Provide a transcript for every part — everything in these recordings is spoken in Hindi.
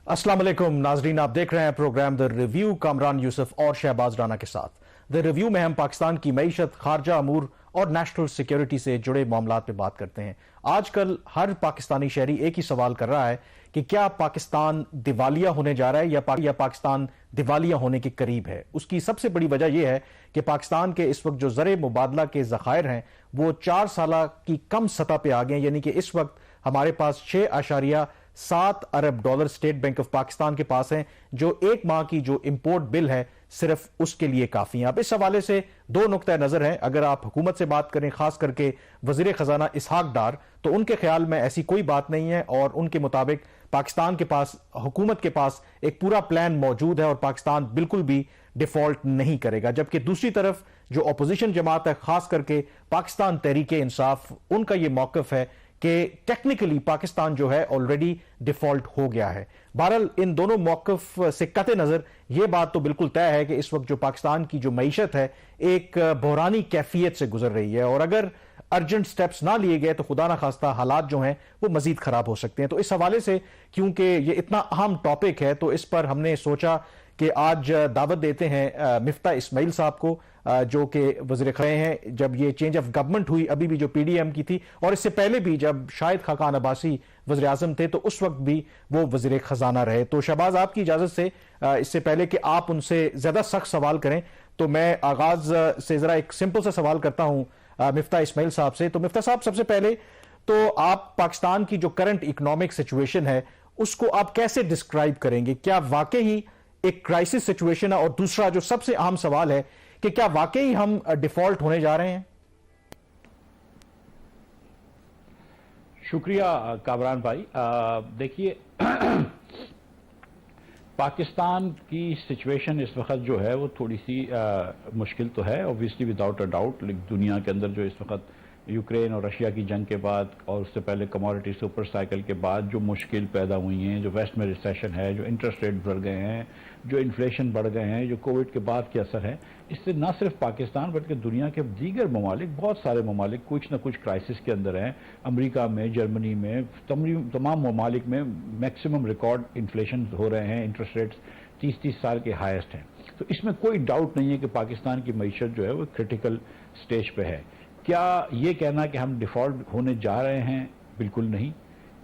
अस्सलाम वालेकुम नाजरीन, आप देख रहे हैं program the review Kamran Yusuf और शहबाज राना के साथ। द रिव्यू में हम पाकिस्तान की मईशत, खारजा अमूर और नेशनल सिक्योरिटी से जुड़े मामलात पे बात करते हैं। आजकल हर पाकिस्तानी शहरी एक ही सवाल कर रहा है कि क्या पाकिस्तान दिवालिया होने जा रहा है या पाकिस्तान दिवालिया होने के करीब है। उसकी सबसे बड़ी वजह यह है कि पाकिस्तान के इस वक्त जो ज़र मुबादला के ज़खायर हैं वो 4 साल की कम सतह पे आ गए हैं, यानी कि इस वक्त हमारे पास 6.7 अरब dollar State Bank of Pakistan के पास हैं, जो एक माह की जो इंपोर्ट बिल है सिर्फ उसके लिए काफी है। अब इस हवाले से दो नुक्ता नजर हैं। अगर आप हुकूमत से बात करें, खास करके वजीर खजाना इसहाक डार, तो उनके ख्याल में ऐसी कोई बात नहीं है और उनके मुताबिक पाकिस्तान के पास, हुकूमत के पास एक पूरा प्लान मौजूद है और पाकिस्तान बिल्कुल भी डिफॉल्ट नहीं करेगा। जबकि दूसरी तरफ जो अपोजिशन जमात है, खास करके पाकिस्तान तहरीक इंसाफ, उनका यह मौकफ है कि टेक्निकली पाकिस्तान जो है ऑलरेडी डिफॉल्ट हो गया है। बहरहाल इन दोनों मौकफ से कते नजर यह बात तो बिल्कुल तय है कि इस वक्त जो पाकिस्तान की जो मईशत है एक बहरानी कैफियत से गुजर रही है और अगर अर्जेंट स्टेप्स ना लिए गए तो खुदा ना खास्ता हालात जो हैं वो मजीद खराब हो सकते हैं। तो इस हवाले से क्योंकि ये इतना अहम टॉपिक है तो इस पर हमने सोचा कि आज दावत देते हैं मिफ्ता इस्माइल साहब को, जो कि वज़ीर ख़ज़ाना हैं जब ये चेंज ऑफ गवर्नमेंट हुई, अभी भी जो पीडीएम की थी, और इससे पहले भी जब शाहिद खाकान अब्बासी वज़ीर आज़म थे तो उस वक्त भी वो वज़ीर ख़ज़ाना रहे। तो शहबाज, आपकी इजाज़त से इससे पहले कि आप उनसे ज़्यादा सख्त सवाल करें तो मैं आगाज़ से ज़रा एक सिंपल सा सवाल करता हूँ मिफ्ता इस्माइल साहब से। तो मिफ्ता साहब, सबसे पहले तो आप पाकिस्तान की जो करंट इकोनॉमिक सिचुएशन है उसको आप कैसे डिस्क्राइब करेंगे? क्या वाकई ही एक क्राइसिस सिचुएशन है? और दूसरा जो सबसे अहम सवाल है कि क्या वाकई हम डिफॉल्ट होने जा रहे हैं? शुक्रिया कामरान भाई। देखिए पाकिस्तान की सिचुएशन इस वक्त जो है वो थोड़ी सी मुश्किल तो है, ऑब्वियसली विदाउट अ डाउट। दुनिया के अंदर जो इस वक्त यूक्रेन और रशिया की जंग के बाद और उससे पहले कमोडिटी सुपर साइकिल के बाद जो मुश्किल पैदा हुई हैं, जो वेस्ट में रिसेशन है, जो इंटरेस्ट रेट बढ़ गए हैं, जो इन्फ्लेशन बढ़ गए हैं, जो कोविड के बाद के असर है, इससे न सिर्फ पाकिस्तान बल्कि दुनिया के दीगर ममालिक, बहुत सारे ममालिक कुछ न कुछ क्राइसिस के अंदर हैं। अमेरिका में, जर्मनी में, तमाम ममालिक में मैक्सिमम रिकॉर्ड इन्फ्लेशन हो रहे हैं, इंटरेस्ट रेट्स 30-30 साल के हाईएस्ट हैं। तो इसमें कोई डाउट नहीं है कि पाकिस्तान की मईशत जो है वो क्रिटिकल स्टेज पे है। क्या ये कहना कि हम डिफ़ॉल्ट होने जा रहे हैं? बिल्कुल नहीं।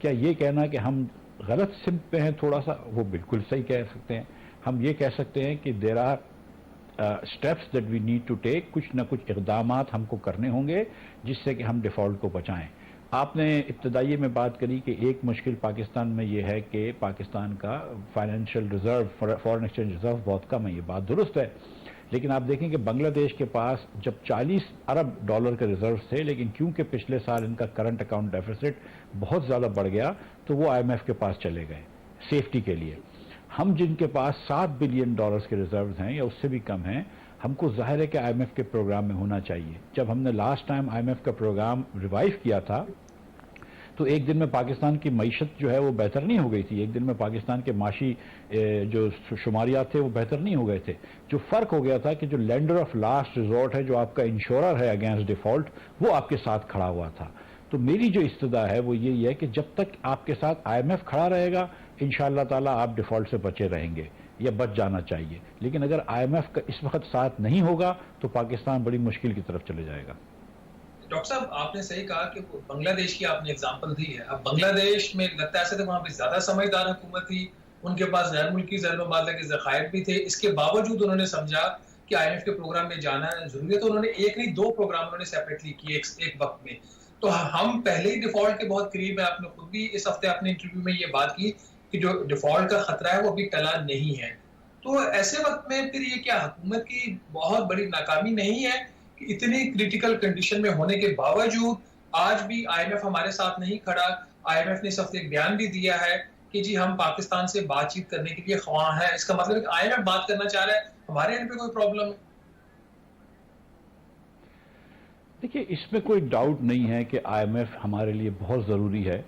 क्या ये कहना कि हम गलत सिम्त पे हैं थोड़ा सा? वो बिल्कुल सही कह सकते हैं। हम ये कह सकते हैं कि there are steps that we need to take, कुछ ना कुछ इक़दामात हमको करने होंगे जिससे कि हम डिफ़ॉल्ट को बचाएं। आपने इब्तदाई में बात करी कि एक मुश्किल पाकिस्तान में ये है कि पाकिस्तान का financial reserve, foreign exchange reserve बहुत कम है। ये बात दुरुस्त है, लेकिन आप देखें कि बांग्लादेश के पास जब 40 अरब डॉलर के रिजर्व थे, लेकिन क्योंकि पिछले साल इनका करंट अकाउंट डेफिसिट बहुत ज़्यादा बढ़ गया तो वो IMF के पास चले गए सेफ्टी के लिए। हम जिनके पास 7 बिलियन डॉलर्स के रिजर्व हैं या उससे भी कम हैं, हमको जाहिर है कि IMF के प्रोग्राम में होना चाहिए। जब हमने लास्ट टाइम IMF का प्रोग्राम रिवाइव किया था तो एक दिन में पाकिस्तान की मईशत जो है वो बेहतर नहीं हो गई थी। एक दिन में पाकिस्तान के माशी जो शुमारियात थे वो बेहतर नहीं हो गए थे। जो फ़र्क हो गया था कि जो लेंडर ऑफ लास्ट रिजॉर्ट है, जो आपका इंश्योरर है अगेंस्ट डिफ़ॉल्ट, वो आपके साथ खड़ा हुआ था। तो मेरी जो इस्तदा है वो यही है कि जब तक आपके साथ IMF खड़ा रहेगा, इंशाअल्लाह ताला आप डिफ़ॉल्ट से बचे रहेंगे या बच जाना चाहिए। लेकिन अगर IMF का इस वक्त साथ नहीं होगा तो पाकिस्तान बड़ी मुश्किल की तरफ चले जाएगा। डॉक्टर साहब, आपने सही कहा कि बांग्लादेश की आपने एग्जांपल दी है। अब बांग्लादेश में लगता है ऐसे तो वहां पे ज्यादा समझदार हुकूमत थी, उनके पास गैर मुल्की ज़र मुबादला के ज़खायर भी थे। इसके बावजूद उन्होंने समझा कि IMF के प्रोग्राम में जाना जरूरी है, तो उन्होंने एक नहीं 2 प्रोग्राम उन्होंने सेपरेटली किए एक वक्त में। तो हम पहले ही डिफॉल्ट के बहुत करीब है। आपने खुद भी इस हफ्ते अपने इंटरव्यू में ये बात की कि जो डिफॉल्ट का खतरा है वो अभी टला नहीं है। तो ऐसे वक्त में फिर ये क्या हुकूमत की बहुत बड़ी नाकामी नहीं है कि इतनी क्रिटिकल कंडीशन में होने के बावजूद आज भी IMF हमारे साथ नहीं खड़ा? IMF ने इस हफ्ते एक बयान भी दिया है कि जी हम पाकिस्तान से बातचीत करने के लिए ख्वाह हैं। इसका मतलब है कि IMF बात करना चाह रहा है, हमारे एंड पे कोई प्रॉब्लम है? देखिए, इसमें कोई डाउट नहीं है कि IMF हमारे लिए बहुत ज़रूरी है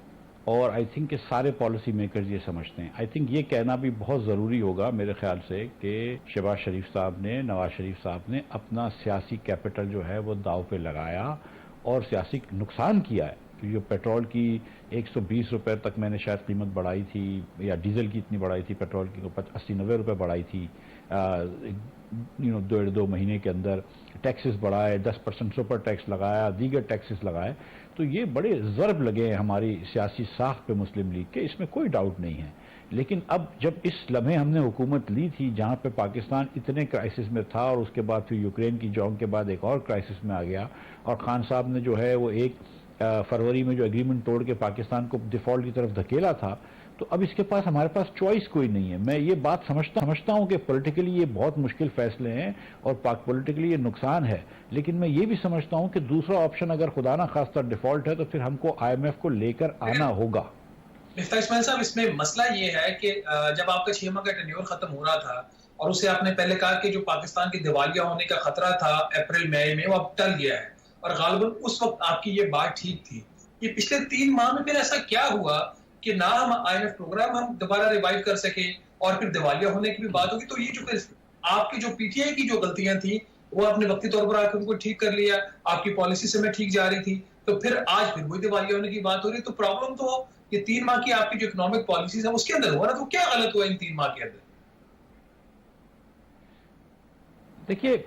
और आई थिंक कि सारे पॉलिसी मेकर्स ये समझते हैं। आई थिंक ये कहना भी बहुत ज़रूरी होगा मेरे ख्याल से कि शहबाज शरीफ साहब ने, नवाज शरीफ साहब ने अपना सियासी कैपिटल जो है वो दाव पे लगाया और सियासी नुकसान किया है। जो पेट्रोल की 120 रुपये तक मैंने शायद कीमत बढ़ाई थी, या डीजल की इतनी बढ़ाई थी, पेट्रोल की 80-90 रुपये बढ़ाई थी 1.5-2 महीने के अंदर। टैक्सेस बढ़ाए, 10% सुपर टैक्स लगाया, दीगर टैक्सेस लगाए, तो ये बड़े ज़रब लगे हैं हमारी सियासी साख पे मुस्लिम लीग के, इसमें कोई डाउट नहीं है। लेकिन अब जब इस लम्हे हमने हुकूमत ली थी जहाँ पे पाकिस्तान इतने क्राइसिस में था, और उसके बाद फिर यूक्रेन की जंग के बाद एक और क्राइसिस में आ गया, और खान साहब ने जो है वो 1 फरवरी में जो एग्रीमेंट तोड़ के पाकिस्तान को डिफॉल्ट की तरफ धकेला था, तो अब इसके पास हमारे पास चॉइस कोई नहीं है। मैं ये बात समझता हूँ कि पॉलिटिकली ये बहुत मुश्किल फैसले हैं और पॉलिटिकली ये नुकसान है, लेकिन मैं ये भी समझता हूँ कि दूसरा ऑप्शन अगर खुदा ना खास्ता डिफॉल्ट है तो फिर हमको IMF को लेकर आना होगा। मिफ्ता इस्माइल साहब, इसमें मसला ये है कि जब आपका 6 माह का टेन्योर खत्म हो रहा था, और उसे आपने पहले कहा कि जो पाकिस्तान के दिवालिया होने का खतरा था अप्रैल मई में, वो अब टल गया है, और गालिबन उस वक्त आपकी ये बात ठीक थी। ये पिछले 3 माह में फिर ऐसा क्या हुआ कि ना हम IMF प्रोग्राम हम दोबारा रिवाइव कर सके, और फिर दिवालिया होने की भी बात होगी। तो ये जो आपकी जो PTI की जो गलतियां थी वो आपने वक्ती तौर पर आकर उनको ठीक कर लिया, आपकी पॉलिसी से मैं ठीक जा रही थी, तो फिर आज फिर वही दिवालिया होने की बात हो रही है। तो प्रॉब्लम तो ये 3 माह की आपकी जो इकोनॉमिक पॉलिसीज है उसके अंदर हुआ ना, तो क्या गलत हुआ इन 3 माह के अंदर? देखिए,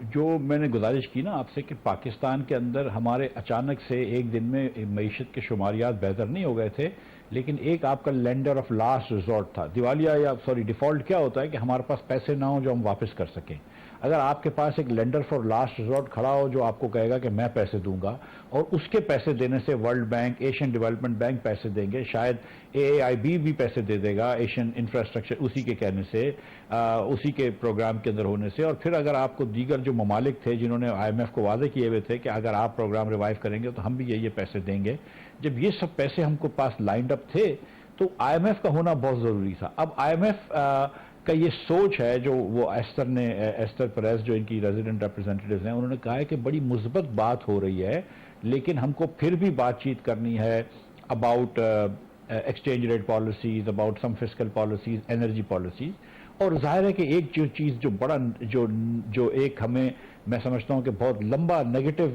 जो मैंने गुजारिश की ना आपसे कि पाकिस्तान के अंदर हमारे अचानक से एक दिन में मईशत के शुमारियात बेहतर नहीं हो गए थे, लेकिन एक आपका लेंडर ऑफ लास्ट रिजॉर्ट था। दिवालिया या डिफॉल्ट क्या होता है कि हमारे पास पैसे ना हो जो हम वापस कर सकें। अगर आपके पास एक लेंडर फॉर लास्ट रिजॉर्ट खड़ा हो जो आपको कहेगा कि मैं पैसे दूंगा, और उसके पैसे देने से world bank, Asian development bank पैसे देंगे, शायद AAIB भी पैसे दे देगा, एशियन इंफ्रास्ट्रक्चर उसी के कहने से, उसी के प्रोग्राम के अंदर होने से। और फिर अगर आपको दीगर जो ममालिक थे जिन्होंने IMF को वादे किए हुए थे कि अगर आप प्रोग्राम रिवाइव करेंगे तो हम भी ये पैसे देंगे, जब ये सब पैसे हमको पास लाइंड अप थे तो IMF का होना बहुत ज़रूरी था। अब IMF का ये सोच है जो वो एस्तर परेस जो इनकी रेजिडेंट रिप्रेजेंटेटिव्स हैं, उन्होंने कहा है कि बड़ी मुस्बत बात हो रही है, लेकिन हमको फिर भी बातचीत करनी है about exchange rate policies, about some fiscal policies, energy policies. और जाहिर है कि एक जो चीज़ जो बड़ा जो एक हमें, मैं समझता हूँ कि बहुत लंबा नेगेटिव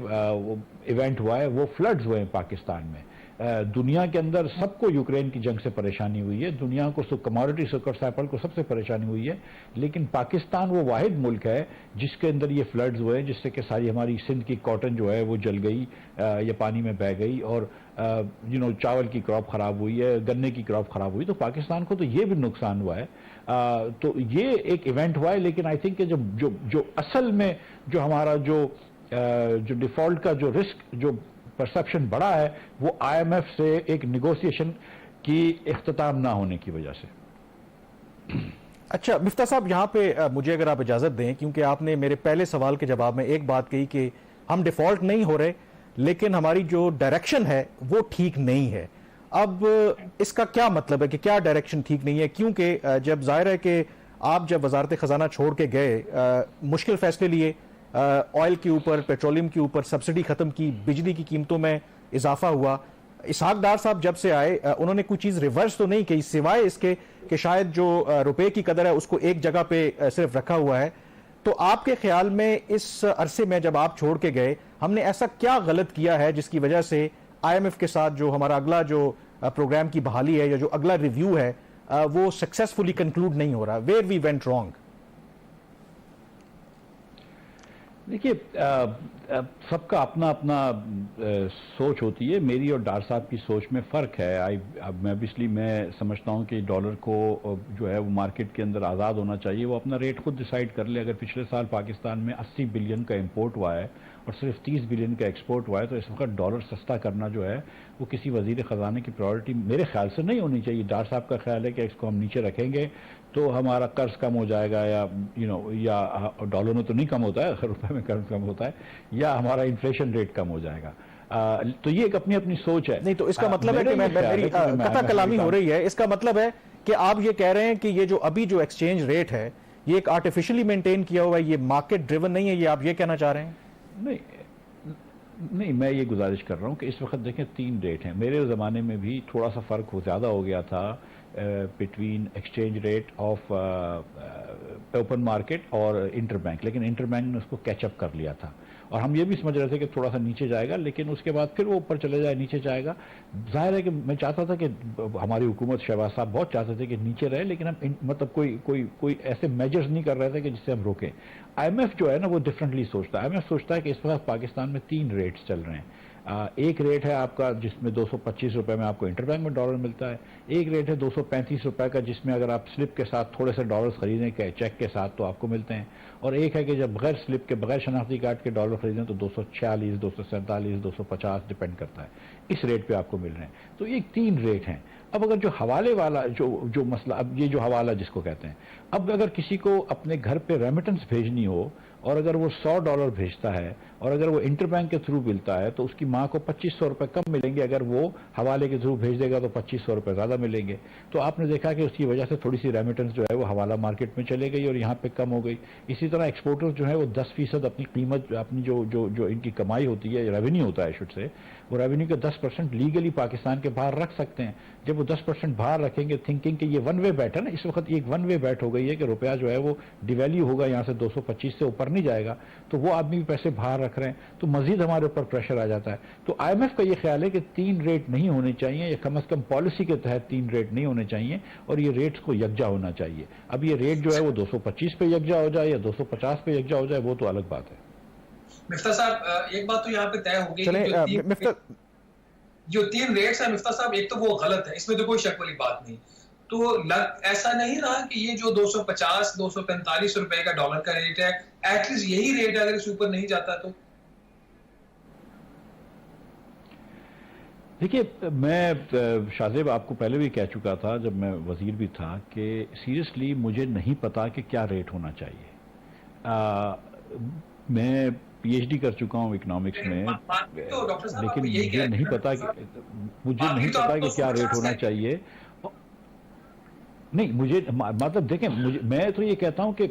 इवेंट हुआ है, वो फ्लड्स हुए हैं पाकिस्तान में। दुनिया के अंदर सबको यूक्रेन की जंग से परेशानी हुई है, दुनिया को कमोडिटी सुपर साइकिल को सबसे परेशानी हुई है, लेकिन पाकिस्तान वो वाहिद मुल्क है जिसके अंदर ये फ्लड्स हुए, जिससे कि सारी हमारी सिंध की कॉटन जो है वो जल गई या पानी में बह गई, और चावल की क्रॉप खराब हुई है, गन्ने की क्रॉप खराब हुई। तो पाकिस्तान को तो ये भी नुकसान हुआ है। तो ये एक इवेंट हुआ है, लेकिन आई थिंक कि जो असल में जो हमारा जो डिफॉल्ट का जो रिस्क, जो परसेप्शन बढ़ा है, वो IMF से एक निगोसिएशन की इख्तिताम ना होने की वजह से। अच्छा मिफ्ता साहब, यहाँ पे मुझे अगर आप इजाजत दें, क्योंकि आपने मेरे पहले सवाल के जवाब में एक बात कही कि हम डिफॉल्ट नहीं हो रहे, लेकिन हमारी जो डायरेक्शन है वो ठीक नहीं है। अब इसका क्या मतलब है कि क्या डायरेक्शन ठीक नहीं है? क्योंकि जब जाहिर है कि आप जब वजारत खजाना छोड़ के गए, मुश्किल फैसले लिए, ऑयल के ऊपर, पेट्रोलियम के ऊपर सब्सिडी खत्म की, बिजली की कीमतों में इजाफा हुआ। इसहाक डार साहब जब से आए उन्होंने कोई चीज रिवर्स तो नहीं की, सिवाय इसके कि शायद जो रुपए की कदर है उसको एक जगह पे सिर्फ रखा हुआ है। तो आपके ख्याल में इस अरसे में जब आप छोड़ के गए, हमने ऐसा क्या गलत किया है जिसकी वजह से IMF के साथ जो हमारा अगला जो प्रोग्राम की बहाली है या जो अगला रिव्यू है वो सक्सेसफुली कंक्लूड नहीं हो रहा? Where we went wrong? देखिए, सबका अपना अपना सोच होती है। मेरी और डार साहब की सोच में फ़र्क है। मैं समझता हूँ कि डॉलर को जो है वो मार्केट के अंदर आज़ाद होना चाहिए, वो अपना रेट खुद डिसाइड कर ले। अगर पिछले साल पाकिस्तान में 80 बिलियन का इंपोर्ट हुआ है और सिर्फ 30 बिलियन का एक्सपोर्ट हुआ है, तो इस वक्त डॉलर सस्ता करना जो है वो किसी वजीर ख़जाने की प्रायोरिटी मेरे ख्याल से नहीं होनी चाहिए। डार साहब का ख्याल है कि इसको हम नीचे रखेंगे तो हमारा कर्ज कम हो जाएगा, या डॉलर में तो नहीं कम होता है, रुपए में कर्ज कम होता है, या हमारा इन्फ्लेशन रेट कम हो जाएगा। तो ये एक अपनी अपनी सोच है। नहीं, तो इसका मतलब है कि मेरी कथा कलामी हो रही है। इसका मतलब है कि आप ये कह रहे हैं कि ये जो अभी जो एक्सचेंज रेट है ये एक आर्टिफिशियली मेंटेन किया हुआ है, ये मार्केट ड्रिवन नहीं है, ये आप ये कहना चाह रहे हैं? नहीं, मैं ये गुजारिश कर रहा हूँ कि इस वक्त देखें 3 रेट हैं। मेरे ज़माने में भी थोड़ा सा फ़र्क ज़्यादा हो गया था between exchange rate of open market और इंटरबैंक, लेकिन इंटरबैंक ने उसको कैचअप कर लिया था। और हम ये भी समझ रहे थे कि थोड़ा सा नीचे जाएगा, लेकिन उसके बाद फिर वो ऊपर चले जाए, नीचे जाएगा। जाहिर है कि मैं चाहता था कि हमारी हुकूमत, शहबाज साहब बहुत चाहते थे कि नीचे रहे, लेकिन हम मतलब कोई ऐसे मेजर्स नहीं कर रहे थे कि जिससे हम रोकें। IMF जो है ना वो डिफरेंटली सोचता है। IMF सोचता है कि इस वक्त पाकिस्तान में 3 रेट्स चल रहे हैं। एक रेट है आपका जिसमें 225 रुपए में आपको इंटरबैंक में डॉलर मिलता है, एक रेट है 235 रुपए का जिसमें अगर आप स्लिप के साथ थोड़े से डॉलर्स खरीदें के चेक के साथ तो आपको मिलते हैं, और एक है कि जब बगैर स्लिप के, बगैर शनाख्ती कार्ड के डॉलर खरीदें तो 246, 247, 250 डिपेंड करता है, इस रेट पे आपको मिल रहे हैं। तो ये 3 रेट हैं। अब अगर जो हवाले वाला जो मसला, अब ये जो हवाला जिसको कहते हैं, अब अगर किसी को अपने घर पे रेमिटेंस भेजनी हो और अगर वो $100 भेजता है और अगर वो इंटरबैंक के थ्रू मिलता है तो उसकी माँ को 2500 रुपए कम मिलेंगे, अगर वो हवाले के थ्रू भेज देगा तो 2500 रुपए ज्यादा मिलेंगे। तो आपने देखा कि उसकी वजह से थोड़ी सी रेमिटेंस जो है वो हवाला मार्केट में चले गई और यहाँ पे कम हो गई। इसी तरह एक्सपोर्टर्स जो है वो 10% अपनी कीमत, अपनी जो इनकी कमाई होती है, रेवेन्यू होता है शुड से, वो रेवेन्यू के 10% लीगली पाकिस्तान के बाहर रख सकते हैं। जब वो 10% बाहर रखेंगे थिंकिंग कि ये वन वे बैट है ना, इस वक्त एक वन वे बैट हो गई है कि रुपया जो है वो डिवैल्यू होगा, यहाँ से 225 से ऊपर नहीं जाएगा, तो वो आदमी भी पैसे बाहर रख रहे हैं, तो मजीद हमारे ऊपर प्रेशर आ जाता है। तो IMF का ये ख्याल है कि 3 रेट नहीं होने चाहिए, या कम से कम पॉलिसी के तहत 3 रेट नहीं होने चाहिए, और ये रेट्स को यकजा होना चाहिए। अब ये रेट जो है वो 225 पे यकजा हो जाए या 250 पे यकजा हो जाए, वो तो अलग बात है। मिफ्ता साहब, एक बात तो यहाँ पे तय हो गई, जो 3 रेट्स है मिफ्ता साहब, एक तो वो गलत है, इसमें तो कोई शक वाली बात नहीं। तो ऐसा नहीं रहा कि ये जो 250, 245 रुपए का डॉलर का रेट है, एटलीस्ट यही रेट अगर इस ऊपर नहीं जाता तो? देखिए, मैं शाहजेब आपको पहले भी कह चुका था जब मैं वजीर भी था कि सीरियसली मुझे नहीं पता कि क्या रेट होना चाहिए। मैं PhD कर चुका हूँ इकोनॉमिक्स में, लेकिन मुझे नहीं पता कि क्या रेट होना चाहिए। नहीं, मुझे मतलब देखें, मैं तो ये कहता हूं कि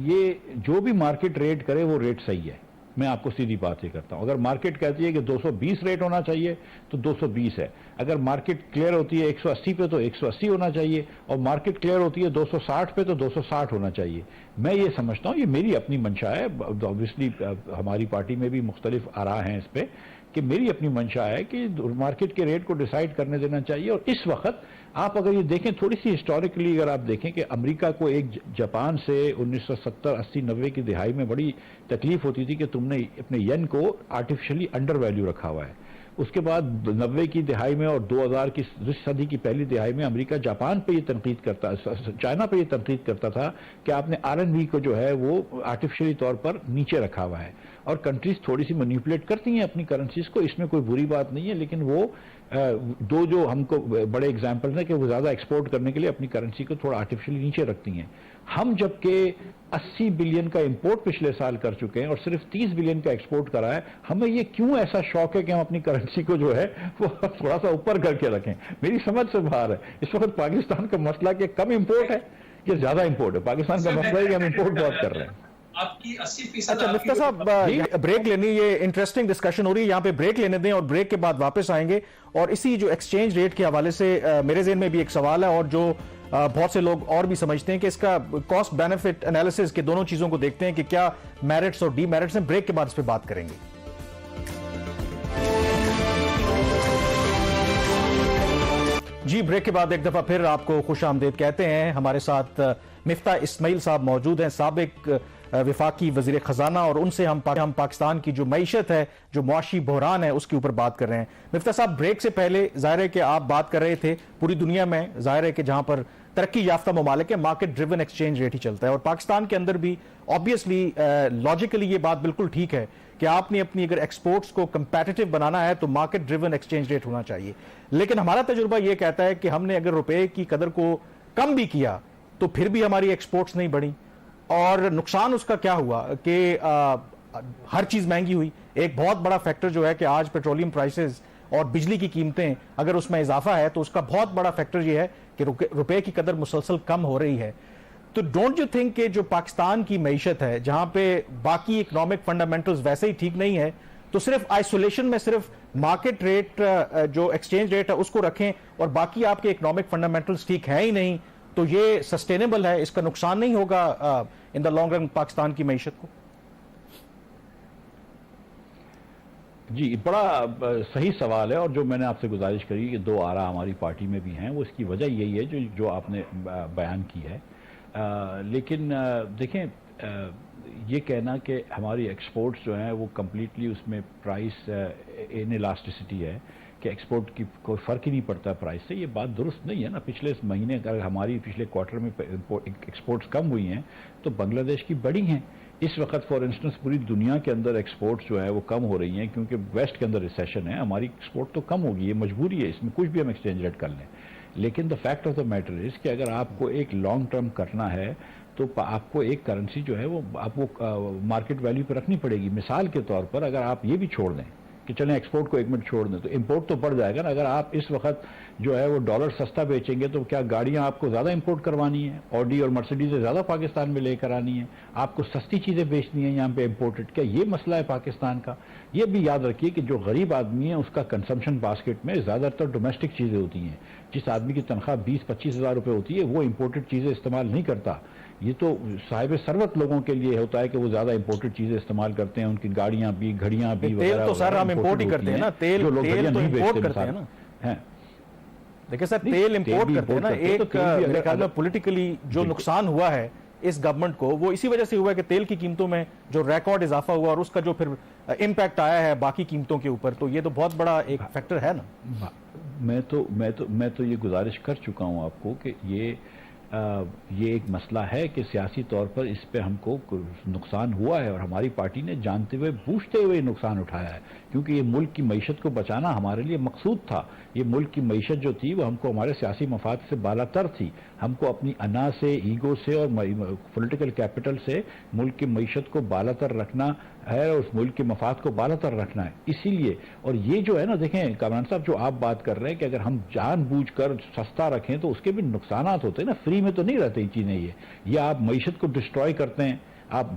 ये जो भी मार्केट रेट करे वो रेट सही है। मैं आपको सीधी बात ये करता हूं, अगर मार्केट कहती है कि 220 रेट होना चाहिए तो 220 है, अगर मार्केट क्लियर होती है 180 पे तो 180 होना चाहिए, और मार्केट क्लियर होती है 260 पे तो 260 होना चाहिए। मैं ये समझता हूं, ये मेरी अपनी मंशा है, ऑब्वियसली हमारी पार्टी में भी मुख्तलिफ आरा हैं इस पे, कि मेरी अपनी मंशा है कि मार्केट के रेट को डिसाइड करने देना चाहिए। और इस वक्त आप अगर ये देखें थोड़ी सी हिस्टोरिकली, अगर आप देखें कि अमेरिका को एक जापान से 1970, 80, 90 की दिहाई में बड़ी तकलीफ होती थी कि तुमने अपने येन को आर्टिफिशियली अंडर वैल्यू रखा हुआ है। उसके बाद 90 की दिहाई में और 2000 की सदी की पहली दिहाई में अमेरिका जापान पे ये तनकीद करता, चाइना पे ये तनकीद करता था कि आपने RMB को जो है वो आर्टिफिशियली तौर पर नीचे रखा हुआ है। और कंट्रीज थोड़ी सी मैनिपुलेट करती हैं अपनी करेंसीज को, इसमें कोई बुरी बात नहीं है, लेकिन वो दो जो हमको बड़े एग्जाम्पल हैं कि वो ज्यादा एक्सपोर्ट करने के लिए अपनी करेंसी को थोड़ा आर्टिफिशियली नीचे रखती हैं। हम जबकि 80 बिलियन का इंपोर्ट पिछले साल कर चुके हैं और सिर्फ 30 बिलियन का एक्सपोर्ट करा है, हमें ये क्यों ऐसा शौक है कि हम अपनी करेंसी को जो है वो थोड़ा सा ऊपर करके रखें? मेरी समझ से बाहर है। इस वक्त पाकिस्तान का मसला कि कम इंपोर्ट है या ज्यादा इंपोर्ट है? पाकिस्तान का मसला है कि हम इंपोर्ट बहुत कर रहे हैं। आपकी 80%। अच्छा मिफ्ता साहब, ब्रेक लेनी, ये इंटरेस्टिंग डिस्कशन हो रही है, यहाँ पे ब्रेक लेने दें और ब्रेक के बाद वापस आएंगे। और इसी जो एक्सचेंज रेट के हवाले से मेरे ज़हन में भी एक सवाल है, और जो बहुत से लोग और भी समझते हैं कि इसका कॉस्ट बेनिफिट एनालिसिस के दोनों चीजों को देखते हैं कि क्या मेरिट्स और डीमेरिट्स हैं। ब्रेक के बाद इस पर बात करेंगे। जी, ब्रेक के बाद एक दफा फिर आपको खुश आमदेद कहते हैं। हमारे साथ मिफ्ता इस्माइल साहब मौजूद हैं, साबिक विफाकी वजीर खजाना, और उनसे हम पाकिस्तान की जो मईशत है, जो मुआशी बहरान है, उसके ऊपर बात कर रहे हैं। मिफ्ता साहब, ब्रेक से पहले जाहिर है कि आप बात कर रहे थे पूरी दुनिया में, जाहिर है कि जहां पर तरक्की याफ्ता ममालिक है मार्केट ड्रिवन एक्सचेंज रेट ही चलता है, और पाकिस्तान के अंदर भी ऑब्वियसली लॉजिकली ये बात बिल्कुल ठीक है कि आपने अपनी अगर एक्सपोर्ट्स को कंपेटिटिव बनाना है तो मार्केट ड्रिवन एक्सचेंज रेट होना चाहिए। लेकिन हमारा तजुर्बा यह कहता है कि हमने अगर रुपए की कदर को कम भी किया तो फिर भी हमारी एक्सपोर्ट्स नहीं बढ़ी, और नुकसान उसका क्या हुआ कि हर चीज महंगी हुई। एक बहुत बड़ा फैक्टर जो है कि आज पेट्रोलियम प्राइसेस और बिजली की कीमतें अगर उसमें इजाफा है तो उसका बहुत बड़ा फैक्टर यह है कि रुपए की कदर मुसलसल कम हो रही है। तो डोंट यू थिंक कि जो पाकिस्तान की मईशत है, जहां पे बाकी इकोनॉमिक फंडामेंटल्स वैसे ही ठीक नहीं है, तो सिर्फ आइसोलेशन में सिर्फ मार्केट रेट जो एक्सचेंज रेट है उसको रखें और बाकी आपके इकोनॉमिक फंडामेंटल्स ठीक है ही नहीं, तो ये सस्टेनेबल है? इसका नुकसान नहीं होगा in the long run Pakistan की मईशत को? जी, बड़ा सही सवाल है, और जो मैंने आपसे गुजारिश करी कि दो आरा हमारी पार्टी में भी हैं, वो इसकी वजह यही है जो आपने बयान की है। लेकिन देखें, ये कहना कि हमारी एक्सपोर्ट्स जो हैं वो कम्प्लीटली उसमें प्राइस इनइलास्टिसिटी है कि एक्सपोर्ट की कोई फ़र्क ही नहीं पड़ता प्राइस से, ये बात दुरुस्त नहीं है ना। पिछले इस महीने अगर हमारी पिछले क्वार्टर में एक्सपोर्ट्स कम हुई हैं तो बांग्लादेश की बढ़ी हैं। इस वक्त फॉर इंस्टेंस पूरी दुनिया के अंदर एक्सपोर्ट्स जो है वो कम हो रही हैं क्योंकि वेस्ट के अंदर रिसेशन है, हमारी एक्सपोर्ट तो कम होगी, ये मजबूरी है, इसमें कुछ भी हम एक्सचेंज रेट कर लें। लेकिन the fact of the matter is कि अगर आपको एक लॉन्ग टर्म करना है तो आपको एक करेंसी जो है वो आपको मार्केट वैल्यू पर रखनी पड़ेगी। मिसाल के तौर पर अगर आप ये भी छोड़ दें कि चलें एक्सपोर्ट को एक मिनट छोड़ दें तो इंपोर्ट तो बढ़ जाएगा ना। अगर आप इस वक्त जो है वो डॉलर सस्ता बेचेंगे तो क्या गाड़ियां आपको ज़्यादा इंपोर्ट करवानी है, ऑडी और मर्सिडीज से ज़्यादा पाकिस्तान में लेकर आनी है, आपको सस्ती चीज़ें बेचनी है यहाँ पे इंपोर्टेड? क्या ये मसला है पाकिस्तान का? ये भी याद रखिए कि जो गरीब आदमी है उसका कंजम्पशन बास्केट में ज़्यादातर डोमेस्टिक चीज़ें होती हैं। जिस आदमी की तनख्वाह 20-25 हज़ार रुपये होती है वो इंपोर्टेड चीज़ें इस्तेमाल नहीं करता। ये तो साहिब सरवत लोगों के लिए होता है कि वो ज्यादा इंपोर्टेड चीजें इस्तेमाल करते हैं, उनकी गाड़ियां भी, घड़ियां भी, तेल तो सर हम इंपोर्ट ही करते हैं ना, तेल तो इंपोर्ट करते हैं ना। देखिए सर, तेल इंपोर्ट करते हैं ना। एक मेरे ख्याल में पॉलिटिकली जो नुकसान हुआ है इस गवर्नमेंट को वो इसी वजह से हुआ है कि तेल की कीमतों में जो रिकॉर्ड इजाफा हुआ और उसका जो फिर इम्पैक्ट आया है बाकी कीमतों के ऊपर, तो ये तो बहुत बड़ा एक फैक्टर है ना। मैं तो ये गुजारिश कर चुका हूं आपको कि ये एक मसला है कि सियासी तौर पर इस पे हमको नुकसान हुआ है और हमारी पार्टी ने जानते हुए बूझते हुए नुकसान उठाया है, क्योंकि ये मुल्क की मईशत को बचाना हमारे लिए मकसूद था। ये मुल्क की मईशत जो थी वो हमको हमारे सियासी मफाद से बालातर थी। हमको अपनी अना से, ईगो से और पॉलिटिकल कैपिटल से मुल्क की मईशत को बालातर रखना है और उस मुल्क के मफाद को बालातर रखना है। इसीलिए, और ये जो है ना, देखें कामरान साहब, जो आप बात कर रहे हैं कि अगर हम जानबूझकर सस्ता रखें तो उसके भी नुकसान होते हैं ना, फ्री में तो नहीं रहती चीजें। ये आप मईशत को डिस्ट्रॉय करते हैं, आप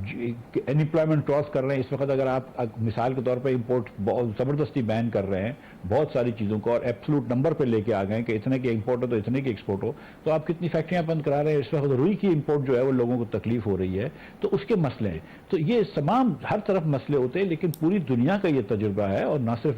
अनएम्प्लॉयमेंट क्रॉस कर रहे हैं। इस वक्त अगर आप मिसाल के तौर पर इंपोर्ट जबरदस्ती बैन कर रहे हैं बहुत सारी चीजों को और एब्सोल्यूट नंबर पे लेके आ गए कि इतने की इंपोर्ट हो तो इतने की एक्सपोर्ट हो, तो आप कितनी फैक्ट्रियां बंद करा रहे हैं। इस वक्त रुई की इंपोर्ट जो है वो लोगों को तकलीफ हो रही है, तो उसके मसले हैं। तो ये तमाम हर तरफ मसले होते हैं, लेकिन पूरी दुनिया का ये तजुर्बा है, और ना सिर्फ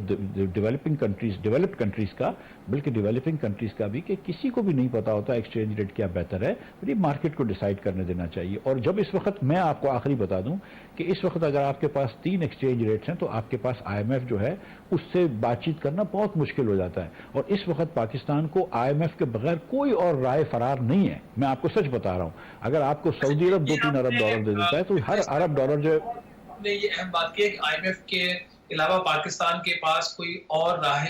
डेवलप्ड कंट्रीज का बल्कि डेवलपिंग कंट्रीज का भी, कि किसी को भी नहीं पता होता एक्सचेंज रेट क्या बेहतर है, और ये मार्केट को डिसाइड करने देना चाहिए। और जब इस वक्त, मैं आपको आखिरी बता दूं कि इस वक्त अगर आपके पास 3 एक्सचेंज रेट्स हैं तो आपके पास IMF जो है उससे बातचीत करना बहुत मुश्किल हो जाता है। और इस वक्त पाकिस्तान को IMF के बगैर कोई और राय फरार नहीं है। मैं आपको सच बता रहा हूं, अगर आपको सऊदी अरब 2-3 अरब डॉलर दे देता है तो हर अरब डॉलर जो ने ये अहम बात की है कि IMF के अलावा पाकिस्तान के पास कोई और राह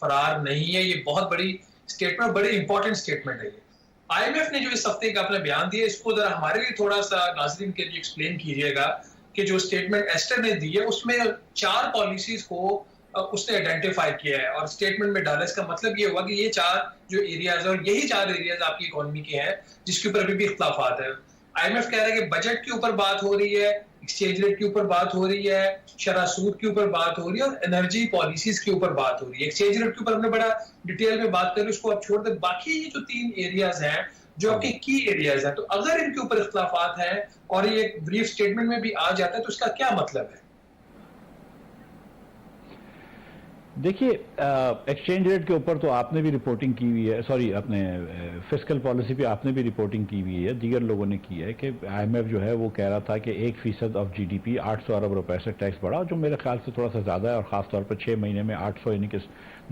फरार नहीं है। ये बहुत बड़ी स्टेटमेंट, बड़ी इंपॉर्टेंट स्टेटमेंट है। IMF ने जो इस हफ्ते का अपना बयान दिया, इसको जरा हमारे लिए थोड़ा सा नाज़रीन के लिए एक्सप्लेन कीजिएगा कि जो स्टेटमेंट एस्टर ने दी है उसमें 4 पॉलिसीज को उसने आइडेंटिफाई किया है और स्टेटमेंट में डाला। इसका मतलब ये हुआ कि ये 4 जो एरियाज है और यही 4 एरियाज आपकी इकोनॉमी के हैं जिसके ऊपर अभी भी इख्तिलाफात है। IMF कह रहा है कि बजट के ऊपर बात हो रही है, एक्सचेंज रेट के ऊपर बात हो रही है, शरह सूद के ऊपर बात हो रही है और एनर्जी पॉलिसीज के ऊपर बात हो रही है। एक्सचेंज रेट के ऊपर हमने बड़ा डिटेल में बात करी, उसको आप छोड़ दें। बाकी ये जो 3 एरियाज हैं जो आपके की एरियाज हैं, तो अगर इनके ऊपर इख्तिलाफात हैं और ये ब्रीफ स्टेटमेंट में भी आ जाता है तो इसका क्या मतलब है? देखिए, एक्सचेंज रेट के ऊपर तो आपने भी रिपोर्टिंग की हुई है, सॉरी, अपने फिस्कल पॉलिसी पे आपने भी रिपोर्टिंग की हुई है, दीगर लोगों ने की है कि IMF जो है वो कह रहा था कि 1% ऑफ GDP 800 अरब रुपए से टैक्स बढ़ा, जो मेरे ख्याल से थोड़ा सा ज़्यादा है, और ख़ासतौर पर 6 महीने में 800 यानी कि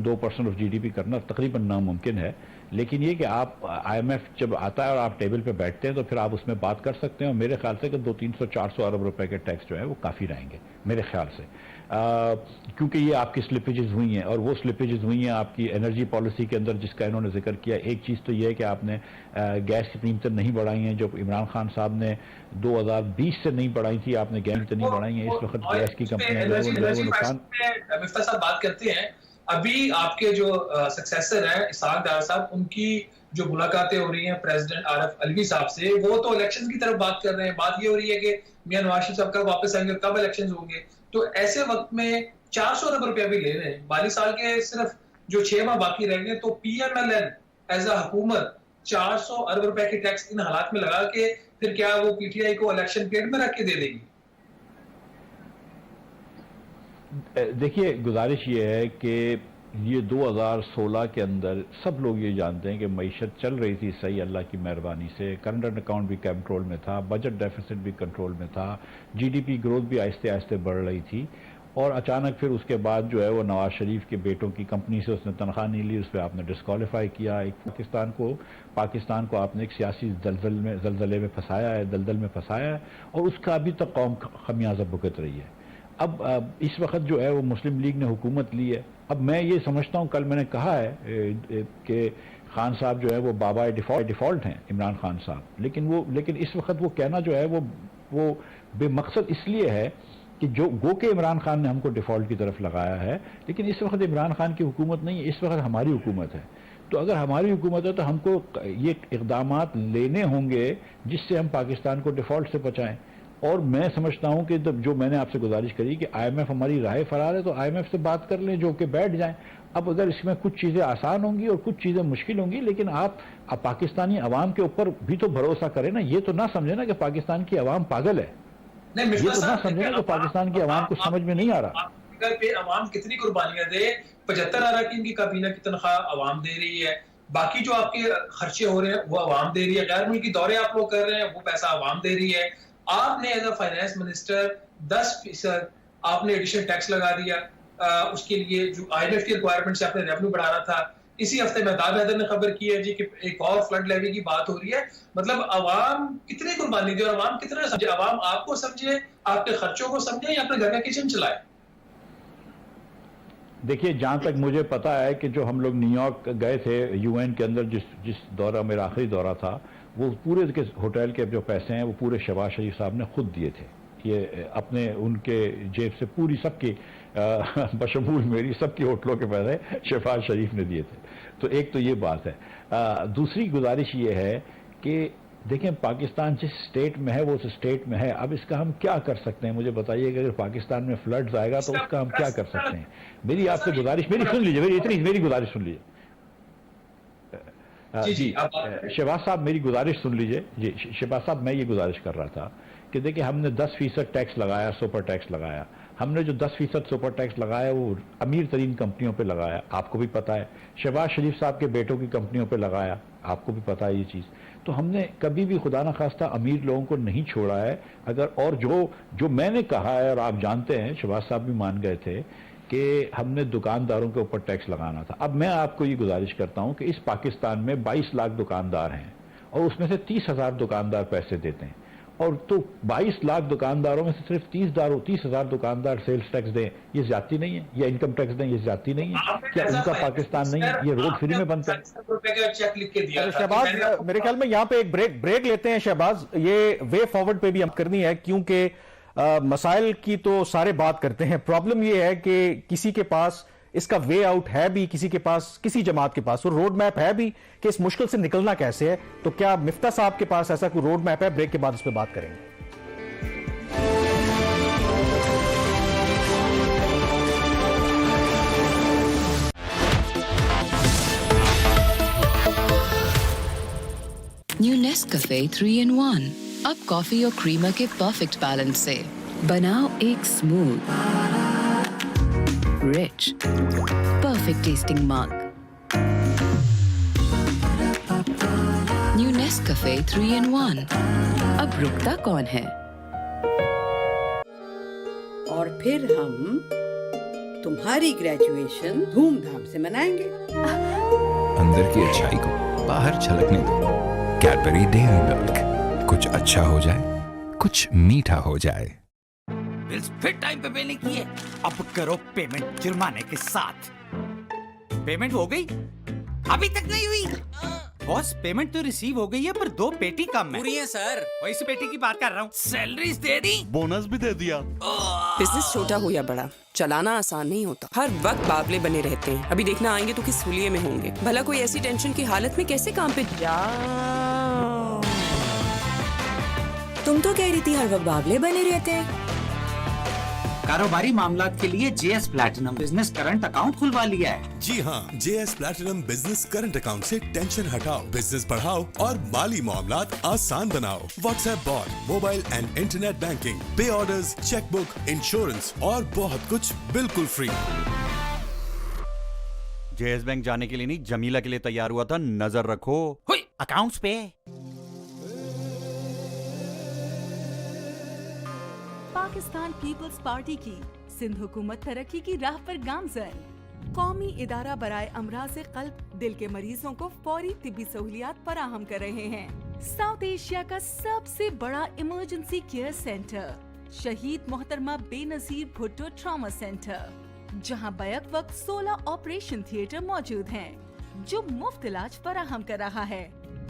2% ऑफ GDP करना तकरीबन नामुमकिन है। लेकिन ये कि आप IMF जब आता है और आप टेबल पे बैठते हैं तो फिर आप उसमें बात कर सकते हैं, और मेरे ख्याल से कि 200-300-400 अरब रुपए के टैक्स जो है वो काफ़ी रहेंगे मेरे ख्याल से, क्योंकि ये आपकी स्लिपेजेस हुई हैं, और वो स्लिपेजेस हुई हैं आपकी एनर्जी पॉलिसी के अंदर जिसका इन्होंने जिक्र किया। एक चीज़ तो ये है कि आपने गैस की कीमतें नहीं बढ़ाई हैं, जो इमरान खान साहब ने 2020 से नहीं बढ़ाई थी, आपने गैस कीमतें नहीं बढ़ाई हैं। इस वक्त गैस की कंपनियां नुकसान मिफ्ता साहब बात करते हैं। अभी आपके जो सक्सेसर हैं इसहाक डार साहब, उनकी जो मुलाकातें हो रही हैं प्रेसिडेंट आरिफ अलवी साहब से, वो तो इलेक्शन की तरफ बात कर रहे हैं। बात ये हो रही है कि मियां नवाज शरीफ साहब कब वापस आएंगे, कब इलेक्शन होंगे। तो ऐसे वक्त में 400 अरब रुपया भी ले रहे हैं, 42 साल के सिर्फ जो 6 माह बाकी रह गए, तो PMLN एज अ हुकूमत 400 अरब रुपए की टैक्स इन हालात में लगा के फिर क्या वो PTI को इलेक्शन पीरियड में रख के दे देगी? देखिए, गुजारिश ये है कि ये 2016 के अंदर सब लोग ये जानते हैं कि मईशत चल रही थी सही, अल्लाह की मेहरबानी से। करंट अकाउंट भी कंट्रोल में था, बजट डेफिसिट भी कंट्रोल में था, जीडीपी ग्रोथ भी आहिस्ते आहिस्ते बढ़ रही थी। और अचानक फिर उसके बाद जो है वो नवाज शरीफ के बेटों की कंपनी से उसने तनख्वाह नहीं ली, उस पर आपने डिस्क्वालीफाई किया। एक पाकिस्तान को आपने एक सियासी दलदले में फंसाया है, दलदल में फंसाया है, और उसका अभी तक कौम खमियाजा भुगत रही है। अब इस वक्त जो है वो मुस्लिम लीग ने हुकूमत ली है। अब मैं ये समझता हूँ, कल मैंने कहा है कि खान साहब जो है वो बाबा डिफॉल्ट हैं, इमरान खान साहब, लेकिन इस वक्त वो कहना जो है वो बेमकसद इसलिए है कि जो गो के इमरान खान ने हमको डिफॉल्ट की तरफ लगाया है, लेकिन इस वक्त इमरान खान की हुकूमत नहीं है, इस वक्त हमारी हुकूमत है। तो अगर हमारी हुकूमत है तो हमको ये इक़दामात लेने होंगे जिससे हम पाकिस्तान को डिफॉल्ट से बचाएं। और मैं समझता हूं कि जो मैंने आपसे गुजारिश करी कि आईएमएफ हमारी राह फरार है, तो आईएमएफ से बात कर लें, जो कि बैठ जाएं। अब अगर इसमें कुछ चीज़ें आसान होंगी और कुछ चीज़ें मुश्किल होंगी, लेकिन आप पाकिस्तानी अवाम के ऊपर भी तो भरोसा करें ना। ये तो ना समझे ना कि पाकिस्तान की अवाम पागल है, ये तो ना समझे ना कि पाकिस्तान की अवाम को समझ में नहीं आ रहा। पे अवाम कितनी कुर्बानियां दे, 75 अरकान की काबीना की तनख्वाह अवाम दे रही है, बाकी जो आपके खर्चे हो रहे हैं वो अवाम दे रही है, गैर मुल्की दौरे आप लोग कर रहे हैं वो पैसा अवाम दे रही है। आपने एज अ फाइनेंस मिनिस्टर 10% आपने एडिशनल टैक्स लगा दिया, उसके लिए जो आईएमएफ की रिक्वायरमेंट से आपने रेवेन्यू बढ़ाना था। इसी हफ्ते मेहताब हैदर ने खबर की है जी कि एक और फ्लड लेवी की बात हो रही है। मतलब अवाम कितनी कुर्बानी दे और अवाम कितना समझे, अवाम आपको समझे, आपके खर्चों को समझे या अपने घर का किचन चलाए। देखिए, जहां तक मुझे पता है कि जो हम लोग न्यूयॉर्क गए थे यूएन के अंदर, जिस दौरा मेरा आखिरी दौरा था, वो पूरे के होटल के जो पैसे हैं वो पूरे शहबाज शरीफ साहब ने खुद दिए थे। ये अपने उनके जेब से पूरी सबकी बशमूल मेरी सबकी होटलों के पैसे शहबाज शरीफ ने दिए थे। तो एक तो ये बात है। दूसरी गुजारिश ये है कि देखें, पाकिस्तान जिस स्टेट में है वो उस स्टेट में है। अब इसका हम क्या कर सकते हैं, मुझे बताइए कि अगर पाकिस्तान में फ्लड्स आएगा तो उसका हम क्या कर सकते हैं। मेरी आपसे गुजारिश, मेरी सुन लीजिए, मेरी गुजारिश सुन लीजिए जी, शहबाज साहब मेरी गुजारिश सुन लीजिए जी। शहबाज साहब, मैं ये गुजारिश कर रहा था कि देखिए, हमने 10% टैक्स लगाया, सुपर टैक्स लगाया। हमने जो 10% सुपर टैक्स लगाया वो अमीर तरीन कंपनियों पे लगाया, आपको भी पता है। शहबाज शरीफ साहब के बेटों की कंपनियों पे लगाया, आपको भी पता है ये चीज़। तो हमने कभी भी खुदा न खास्ता अमीर लोगों को नहीं छोड़ा है। अगर और जो मैंने कहा है, और आप जानते हैं, शहबाज साहब भी मान गए थे कि हमने दुकानदारों के ऊपर टैक्स लगाना था। अब मैं आपको ये गुजारिश करता हूं कि इस पाकिस्तान में 22 लाख दुकानदार हैं और उसमें से 30,000 दुकानदार पैसे देते हैं, और तो 22 लाख दुकानदारों में से सिर्फ 30,000 दुकानदार सेल्स टैक्स दें, ये ज्यादती नहीं है? या इनकम टैक्स दें, ये ज्यादती नहीं है? क्या उनका पाकिस्तान नहीं है? ये रोड फ्री में बनता है। शहबाज, मेरे ख्याल में यहाँ पे एक ब्रेक लेते हैं शहबाज। ये वे फॉरवर्ड पे भी हम करनी है, क्योंकि मसाइल की तो सारे बात करते हैं। प्रॉब्लम ये है कि किसी के पास इसका वे आउट है भी, किसी के पास, किसी जमात के पास वो रोड मैप है भी कि इस मुश्किल से निकलना कैसे है। तो क्या मिफ्ता साहब के पास ऐसा कोई रोड मैप है? ब्रेक के बाद उस पर बात करेंगे। New Nescafe 3 in 1। अब कॉफी और क्रीमर के परफेक्ट बैलेंस से बनाओ एक smooth, rich, perfect testing mug. New Nescafe 3 in 1। अब रुकता कौन है। और फिर हम तुम्हारी ग्रेजुएशन धूमधाम से मनाएंगे। अंदर की अच्छाई को बाहर झलकने दो। कैडबरी डेयरी मिल्क, कुछ अच्छा हो जाए, कुछ मीठा हो जाए। बिल्स फिर टाइम पे पे नहीं किए, अब करो पेमेंट जुर्माने के साथ। पेमेंट हो गई? अभी तक नहीं हुई। बॉस, पेमेंट तो रिसीव हो गई है, पर 2 पेटी कम है। पूरी है सर। वही से पेटी की बात कर रहा हूँ। सैलरीज दे दी, बोनस भी दे दिया। बिजनेस छोटा हो या बड़ा, चलाना आसान नहीं होता। हर वक्त बावले बने रहते हैं। अभी देखना आएंगे तो किस हुलिये में होंगे। भला कोई ऐसी टेंशन की हालत में कैसे काम पे तुम तो कह रही थी हर वक्त बावले बने रहते हैं। कारोबारी मामलात के लिए JS platinum business current account खुलवा लिया है। जी हाँ, JS platinum business current account से टेंशन हटाओ, बिजनेस बढ़ाओ और माली मामलात आसान बनाओ। WhatsApp bot, mobile and internet banking, pay orders, chequebook, insurance और बहुत कुछ बिल्कुल फ्री। JS बैंक जाने के लिए नहीं, जमीला के लिए तैयार हुआ था, नजर रखो अकाउंट्स पे। पाकिस्तान पीपल्स पार्टी की सिंध हुकूमत तरक्की की राह पर गामजन। कौमी इदारा बराए अमराज़ क़ल्ब दिल के मरीजों को फौरी तिब्बी सहूलियात फराहम कर रहे हैं। साउथ एशिया का सबसे बड़ा इमरजेंसी केयर सेंटर शहीद मोहतरमा बेनजीर भुट्टो ट्रॉमा सेंटर, जहां बैक वक्त 16 ऑपरेशन थिएटर मौजूद हैं, जो मुफ्त इलाज फराहम कर रहा है।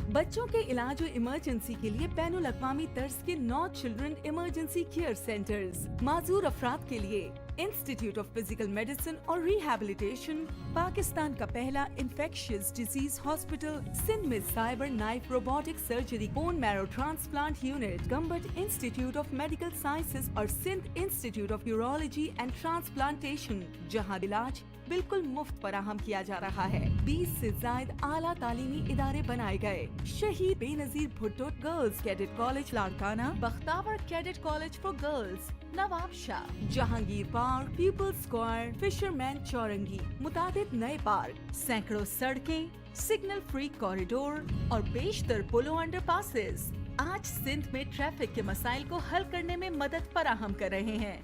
बच्चों के इलाज और इमरजेंसी के लिए बैनुल अक़वामी तर्ज के 9 चिल्ड्रन इमरजेंसी केयर सेंटर्स, माजूर अफराद के लिए इंस्टीट्यूट ऑफ फिजिकल मेडिसिन और रिहैबिलिटेशन, पाकिस्तान का पहला इन्फेक्शियस डिजीज हॉस्पिटल, सिंध में cyber knife robotic surgery, bone marrow transplant unit, Gambat institute of medical sciences और Sindh institute of urology and transplantation, जहां इलाज बिल्कुल मुफ्त फराहम किया जा रहा है। 20 से ज्यादा आला तालीमी इदारे बनाए गए। शहीद Benazir Bhutto girls cadet college Larkana, Bakhtawar cadet college for girls Nawab Shah, Jahangir park, peoples square, fisherman Chowrangi, मुतादिद नए पार्क, सैकड़ों सड़कें, सिग्नल फ्री कॉरिडोर और बेशतर पुलों अंडरपासेस आज सिंध में ट्रैफिक के मसाइल को हल करने में मदद फराहम कर रहे हैं।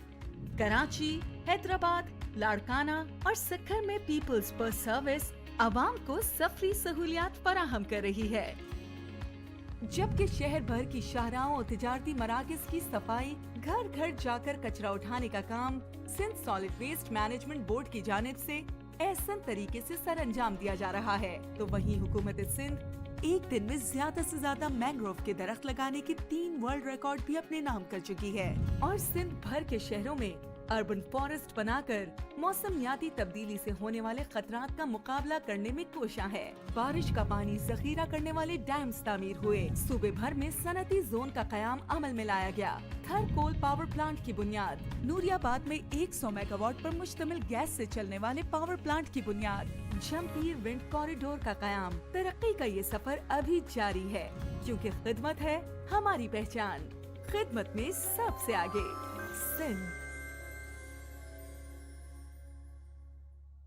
कराची, हैदराबाद, लाड़काना और सक्खर में पीपल्स बस सर्विस आवाम को सफरी सहूलियात फराहम कर रही है, जबकि शहर भर की शाहराहों और तिजारती मराकज़ की सफाई, घर घर जाकर कचरा उठाने का काम Sindh solid waste management board की जानिब से एहसन तरीके से सरअंजाम दिया जा रहा है। तो वहीं हुकूमत सिंध एक दिन में ज्यादा से ज्यादा मैंग्रोव के दरख्त लगाने के 3 वर्ल्ड रिकॉर्ड भी अपने नाम कर चुकी है और सिंध भर के शहरों में अर्बन फॉरेस्ट बनाकर मौसमियाती तब्दीली से होने वाले खतरात का मुकाबला करने में कोशा है। बारिश का पानी जखीरा करने वाले डैम्स तामीर हुए। सूबे भर में सनती जोन का कयाम अमल में लाया गया। थर कोल पावर प्लांट की बुनियाद, नूरियाबाद में 100 मेगावाट पर मुश्तमिल गैस से चलने वाले पावर प्लांट की बुनियाद, जमपीर विंड कॉरिडोर का कयाम। तरक्की का ये सफर अभी जारी है, क्योंकि खिदमत है हमारी पहचान। खिदमत में सबसे आगे सिंध।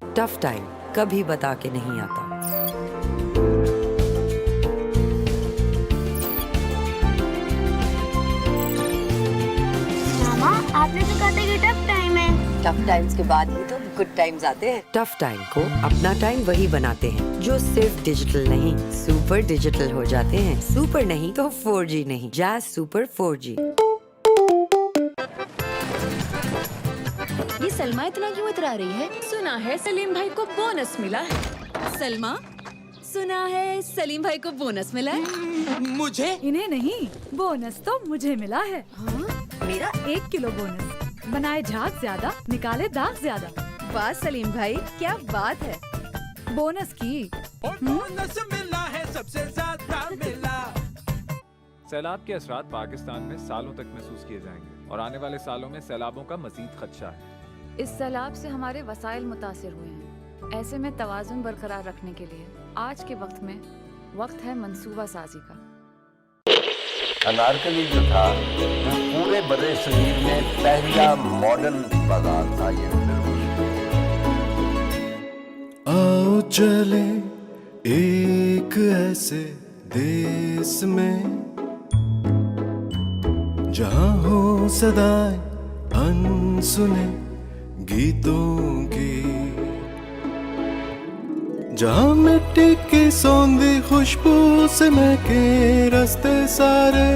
टफ टाइम कभी बता के नहीं आता। मामा, आपने तो कहा था कि टफ टाइम है। टफ टाइम्स के बाद ही तो गुड टाइम्स आते हैं। टफ टाइम को अपना टाइम वही बनाते हैं जो सिर्फ डिजिटल नहीं, सुपर डिजिटल हो जाते हैं। सुपर नहीं तो 4G नहीं, जैज़ सुपर 4G। ये सलमा इतना क्यों इतरा रही है? सुना है सलीम भाई को बोनस मिला है। सलमा, सुना है सलीम भाई को बोनस मिला है? मुझे? इन्हें नहीं, बोनस तो मुझे मिला है। हाँ? मेरा 1 किलो बोनस। बनाए झाग ज्यादा, निकाले दाग ज्यादा। वाह सलीम भाई, क्या बात है। बोनस की और बोनस मिला है, सबसे ज्यादा मिला। सैलाब के असरात पाकिस्तान में सालों तक महसूस किए जाएंगे और आने वाले सालों में सैलाबों का मजीद खदशा है। इस सैलाब से हमारे वसाइल मुतासिर हुए हैं। ऐसे में तवाज़ुन बरकरार रखने के लिए आज के वक्त में वक्त है मंसूबा साजी का। अनारकली जो था वो पूरे बड़े शरीर में पहला मॉडर्न बाजार था। ये आओ चले एक ऐसे देश में जहाँ हो सदाएं अनसुने गीतों की, जहाँ मिट्टी की सौंधी खुशबू से महके रास्ते सारे,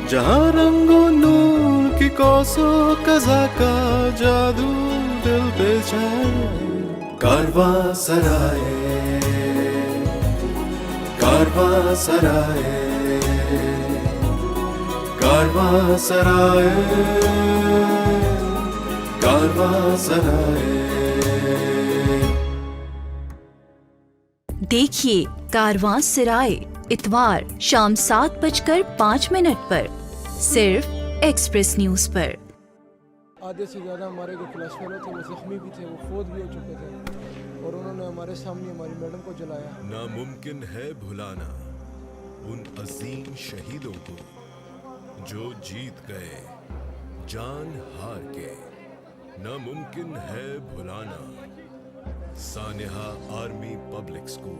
जहाँ रंगों नूर की कौसों कज़ा का जादू दिल पे छाए। कारवां सराए, कारवां सराए, कारवां सराए, कारवां सराए। देखिए कारवां सराय इतवार शाम 7:05 पर सिर्फ एक्सप्रेस न्यूज पर। आधे से ज़्यादा हमारे जो पुलिस वाले थे वो जख्मी भी थे, वो फौत भी हो चुके थे और उन्होंने हमारे सामने हमारी मैडम को जलाया। नामुमकिन है भुलाना उन अजीम शहीदों को जो जीत गए जान हार के। नामुमकिन है भुलाना सानिहा आर्मी पब्लिक स्कूल।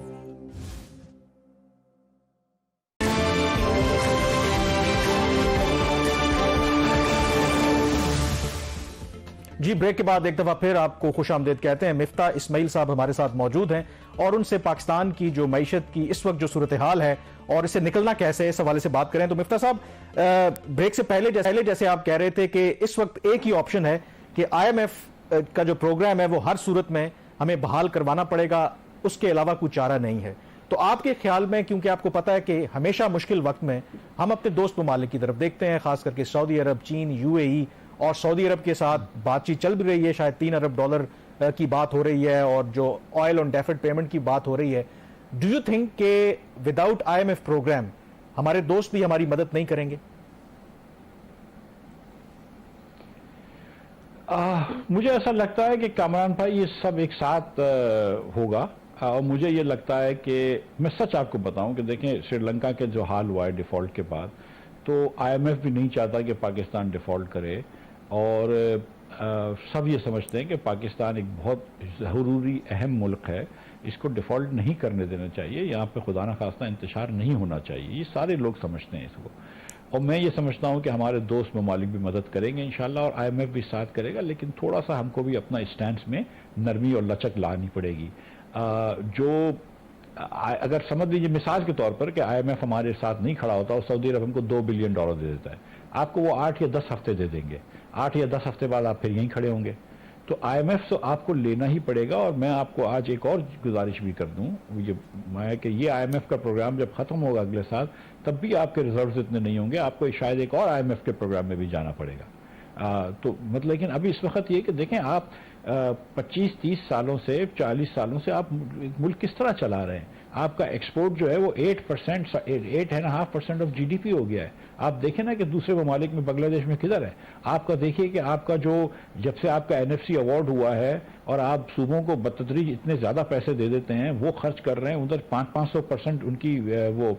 जी, ब्रेक के बाद एक दफा फिर आपको खुशामदीद कहते हैं। मिफ्ता इस्माइल साहब हमारे साथ मौजूद हैं और उनसे पाकिस्तान की जो मईशत की इस वक्त जो सूरत हाल है और इससे निकलना कैसे है इस हवाले से बात करें। तो मिफ्ता साहब, ब्रेक से पहले जैसे आप कह रहे थे कि इस वक्त एक ही ऑप्शन है कि IMF का जो प्रोग्राम है वो हर सूरत में हमें बहाल करवाना पड़ेगा, उसके अलावा कोई चारा नहीं है। तो आपके ख्याल में, क्योंकि आपको पता है कि हमेशा मुश्किल वक्त में हम अपने दोस्त ममालिक की तरफ देखते हैं, खास करके सऊदी अरब, चीन, UAE और सऊदी अरब के साथ बातचीत चल भी रही है, शायद $3 अरब की बात हो रही है और जो ऑयल ऑन डेफर्ड पेमेंट की बात हो रही है। डू यू थिंक कि विदाउट IMF प्रोग्राम हमारे दोस्त भी हमारी मदद नहीं करेंगे? मुझे ऐसा लगता है कि कामरान भाई ये सब एक साथ होगा और मुझे ये लगता है कि मैं सच आपको बताऊं कि देखें, श्रीलंका के जो हाल हुआ है डिफॉल्ट के बाद, तो IMF भी नहीं चाहता कि पाकिस्तान डिफॉल्ट करे और सब ये समझते हैं कि पाकिस्तान एक बहुत ज़रूरी अहम मुल्क है, इसको डिफॉल्ट नहीं करने देना चाहिए, यहाँ पे खुदा न खास्ता इंतशार नहीं होना चाहिए। ये सारे लोग समझते हैं इसको और मैं ये समझता हूँ कि हमारे दोस्त ममालिक भी मदद करेंगे इंशाल्लाह और IMF भी साथ करेगा, लेकिन थोड़ा सा हमको भी अपना स्टैंड में नरमी और लचक लानी पड़ेगी। अगर समझ लीजिए मिसाल के तौर पर कि IMF हमारे साथ नहीं खड़ा होता और सऊदी अरब हमको $2 बिलियन दे देता है, आपको वो 8 या 10 हफ्ते दे देंगे, 8 या 10 हफ्ते बाद आप फिर यहीं खड़े होंगे। तो IMF तो आपको लेना ही पड़ेगा और मैं आपको आज एक और गुजारिश भी कर दूं कि ये IMF का प्रोग्राम जब खत्म होगा अगले साल, तब भी आपके रिजर्व्स इतने नहीं होंगे, आपको शायद एक और IMF के प्रोग्राम में भी जाना पड़ेगा। तो मतलब लेकिन अभी इस वक्त ये कि देखें आप 25-30 सालों से 40 सालों से आप मुल्क किस तरह चला रहे हैं। आपका एक्सपोर्ट जो है वो 8.5% ऑफ GDP हो गया है। आप देखें ना कि दूसरे ममालिक में बांग्लादेश में किधर है। आपका देखिए कि आपका जो जब से आपका NFC अवार्ड हुआ है और आप सूबों को बतदरीज इतने ज़्यादा पैसे दे देते हैं, वो खर्च कर रहे हैं, उधर 500% उनकी वो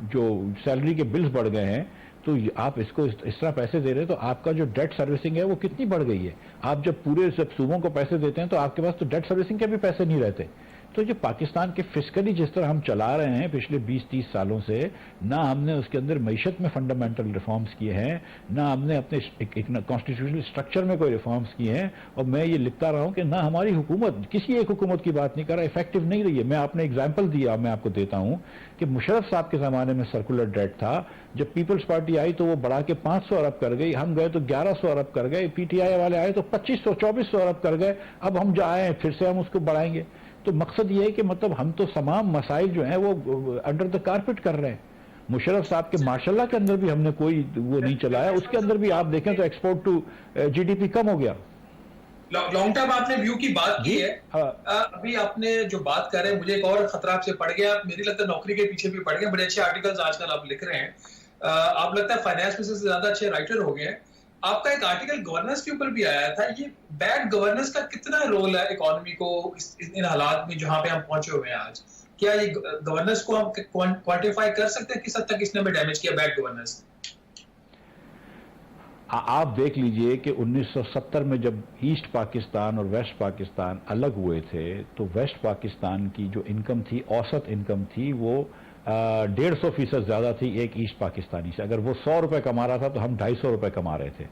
जो सैलरी के बिल्स बढ़ गए हैं। तो आप इसको इस तरह पैसे दे रहे हैं तो आपका जो डेट सर्विसिंग है वो कितनी बढ़ गई है। आप जब पूरे सब सूबों को पैसे देते हैं तो आपके पास तो डेट सर्विसिंग के भी पैसे नहीं रहते। तो जो पाकिस्तान के फिस्कली जिस तरह हम चला रहे हैं पिछले 20-30 सालों से, ना हमने उसके अंदर मईशत में फंडामेंटल रिफॉर्म्स किए हैं, ना हमने अपने कॉन्स्टिट्यूशनल स्ट्रक्चर में कोई रिफॉर्म्स किए हैं। और मैं ये लिखता रहा हूँ कि ना हमारी हुकूमत, किसी एक हुकूमत की बात नहीं कर रहा, इफेक्टिव नहीं रही है। मैं आपने एग्जाम्पल दिया, मैं आपको देता हूँ कि मुशर्रफ साहब के ज़माने में सर्कुलर डेट था, जब पीपल्स पार्टी आई तो वो बढ़ा के 500 अरब कर गई, हम गए तो 1100 अरब कर गए, PTI वाले आए तो 2500-2400 अरब कर गए, अब हम जो आए फिर से हम उसको बढ़ाएंगे। तो मकसद ये है कि मतलब हम तो तमाम मसाइल जो हैं वो अंडर द कारपेट कर रहे हैं। मुशर्रफ साहब के माशाल्लाह के अंदर भी हमने कोई वो नहीं चलाया, उसके अंदर भी आप देखें तो एक्सपोर्ट टू GDP कम हो गया। लॉन्ग टर्म आपने व्यू की बात की है। अभी आपने जो बात कर रहे हैं, मुझे एक और खतरा आपसे पड़ गया, मेरी लगता है नौकरी के पीछे भी पड़ गए। बड़े अच्छे आर्टिकल्स आजकल आप लिख रहे हैं, आप लगता है फाइनेंस में से ज्यादा अच्छे राइटर हो गए हैं। आपका एक आर्टिकल गवर्नेंस के ऊपर भी आया था, ये बैड गवर्नेंस का कितना रोल है इकोनॉमी को इन हालात में जहां पे हम पहुंचे हुए हैं आज? क्या ये गवर्नेंस को हम क्वांटिफाई कर सकते हैं किस हद तक इसने हमें डैमेज किया बैड गवर्नेंस? आप देख लीजिए कि 1970 में जब ईस्ट पाकिस्तान और वेस्ट पाकिस्तान अलग हुए थे तो वेस्ट पाकिस्तान की जो इनकम थी, औसत इनकम थी, वो 150% ज्यादा थी एक ईस्ट पाकिस्तानी से। अगर वो 100 रुपए कमा रहा था तो हम 250 रुपए कमा रहे थे।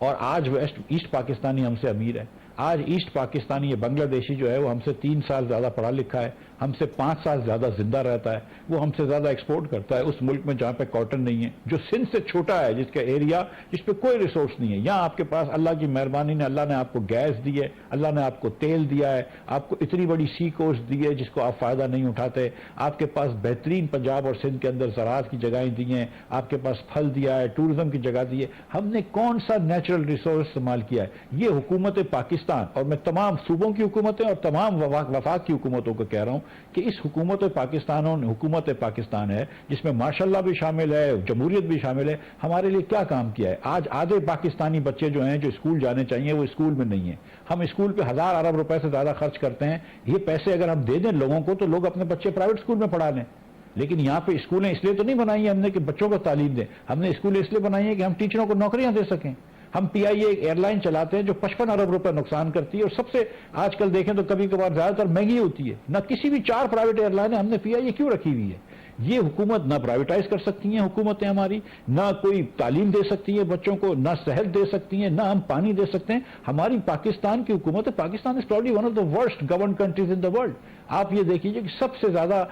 और आज ईस्ट पाकिस्तानी हमसे अमीर है। आज ईस्ट पाकिस्तानी ये बांग्लादेशी जो है वो हमसे 3 साल ज्यादा पढ़ा लिखा है, हमसे 5 साल ज्यादा जिंदा रहता है, वो हमसे ज्यादा एक्सपोर्ट करता है उस मुल्क में जहां पे कॉटन नहीं है, जो सिंध से छोटा है, जिसका एरिया जिस पे कोई रिसोर्स नहीं है। यहाँ आपके पास अल्लाह की मेहरबानी ने, अल्लाह ने आपको गैस दी है, अल्लाह ने आपको तेल दिया है, आपको इतनी बड़ी सी कोस्ट दी है जिसको आप फायदा नहीं उठाते। आपके पास बेहतरीन पंजाब और सिंध के अंदर ज़राअत की जगहें दी हैं, आपके पास फल दिया है, टूरिज्म की जगह दी है। हमने कौन सा नेचुरल रिसोर्स इस्तेमाल किया है? ये हुकूमत पाकिस्तान पाकिस्तान, और मैं तमाम सूबों की हुकूमतें और तमाम वफाक की हुकूमतों को कह रहा हूं कि इस हुकूमत पाकिस्तान है जिसमें माशाल्लाह भी शामिल है, जमहूरियत भी शामिल है, हमारे लिए क्या काम किया है। आज आधे पाकिस्तानी बच्चे जो हैं जो स्कूल जाने चाहिए वो स्कूल में नहीं है। हम स्कूल पे 1000 अरब रुपए से ज्यादा खर्च करते हैं। ये पैसे अगर हम दे दें लोगों को तो लोग अपने बच्चे प्राइवेट स्कूल में पढ़ा लें। लेकिन यहाँ पे स्कूलें इसलिए तो नहीं बनाई है हमने कि बच्चों को तालीम दें, हमने स्कूल इसलिए बनाई है कि हम टीचरों को नौकरियां दे सकें। हम पीआईए एक एयरलाइन चलाते हैं जो 55 अरब रुपए नुकसान करती है और सबसे आजकल देखें तो कभी कभार ज्यादातर महंगी होती है। ना किसी भी 4 प्राइवेट एयरलाइन है, हमने पीआईए क्यों रखी हुई है। ये हुकूमत ना प्राइवेटाइज कर सकती हैं हुकूमतें हमारी, ना कोई तालीम दे सकती है बच्चों को, ना सेहत दे सकती हैं, ना हम पानी दे सकते हैं। हमारी पाकिस्तान की हुकूमत है। Pakistan is probably one of the worst govern countries in the world. आप ये देखिए कि सबसे ज्यादा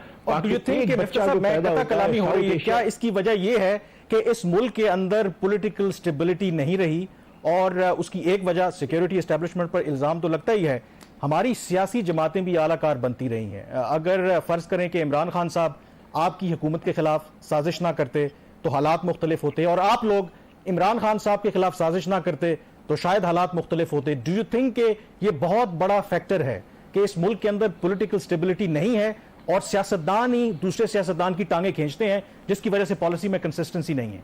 कलामी हो रही है, क्या इसकी वजह यह है कि इस मुल्क के अंदर पॉलिटिकल स्टेबिलिटी नहीं रही और उसकी एक वजह सिक्योरिटी एस्टेब्लिशमेंट पर इल्जाम तो लगता ही है, हमारी सियासी जमातें भी आलाकार बनती रही हैं। अगर फर्ज करें कि इमरान खान साहब आपकी हुकूमत के खिलाफ साजिश ना करते तो हालात मुख्तलिफ होते, और आप लोग इमरान खान साहब के खिलाफ साजिश ना करते तो शायद हालात मुख्तलिफ होते। डू यू थिंक कि ये बहुत बड़ा फैक्टर है कि इस मुल्क के अंदर पॉलिटिकल स्टेबिलिटी नहीं है और सियासतदान ही दूसरे सियासतदान की टांगें खींचते हैं, जिसकी वजह से पॉलिसी में कंसिस्टेंसी नहीं है?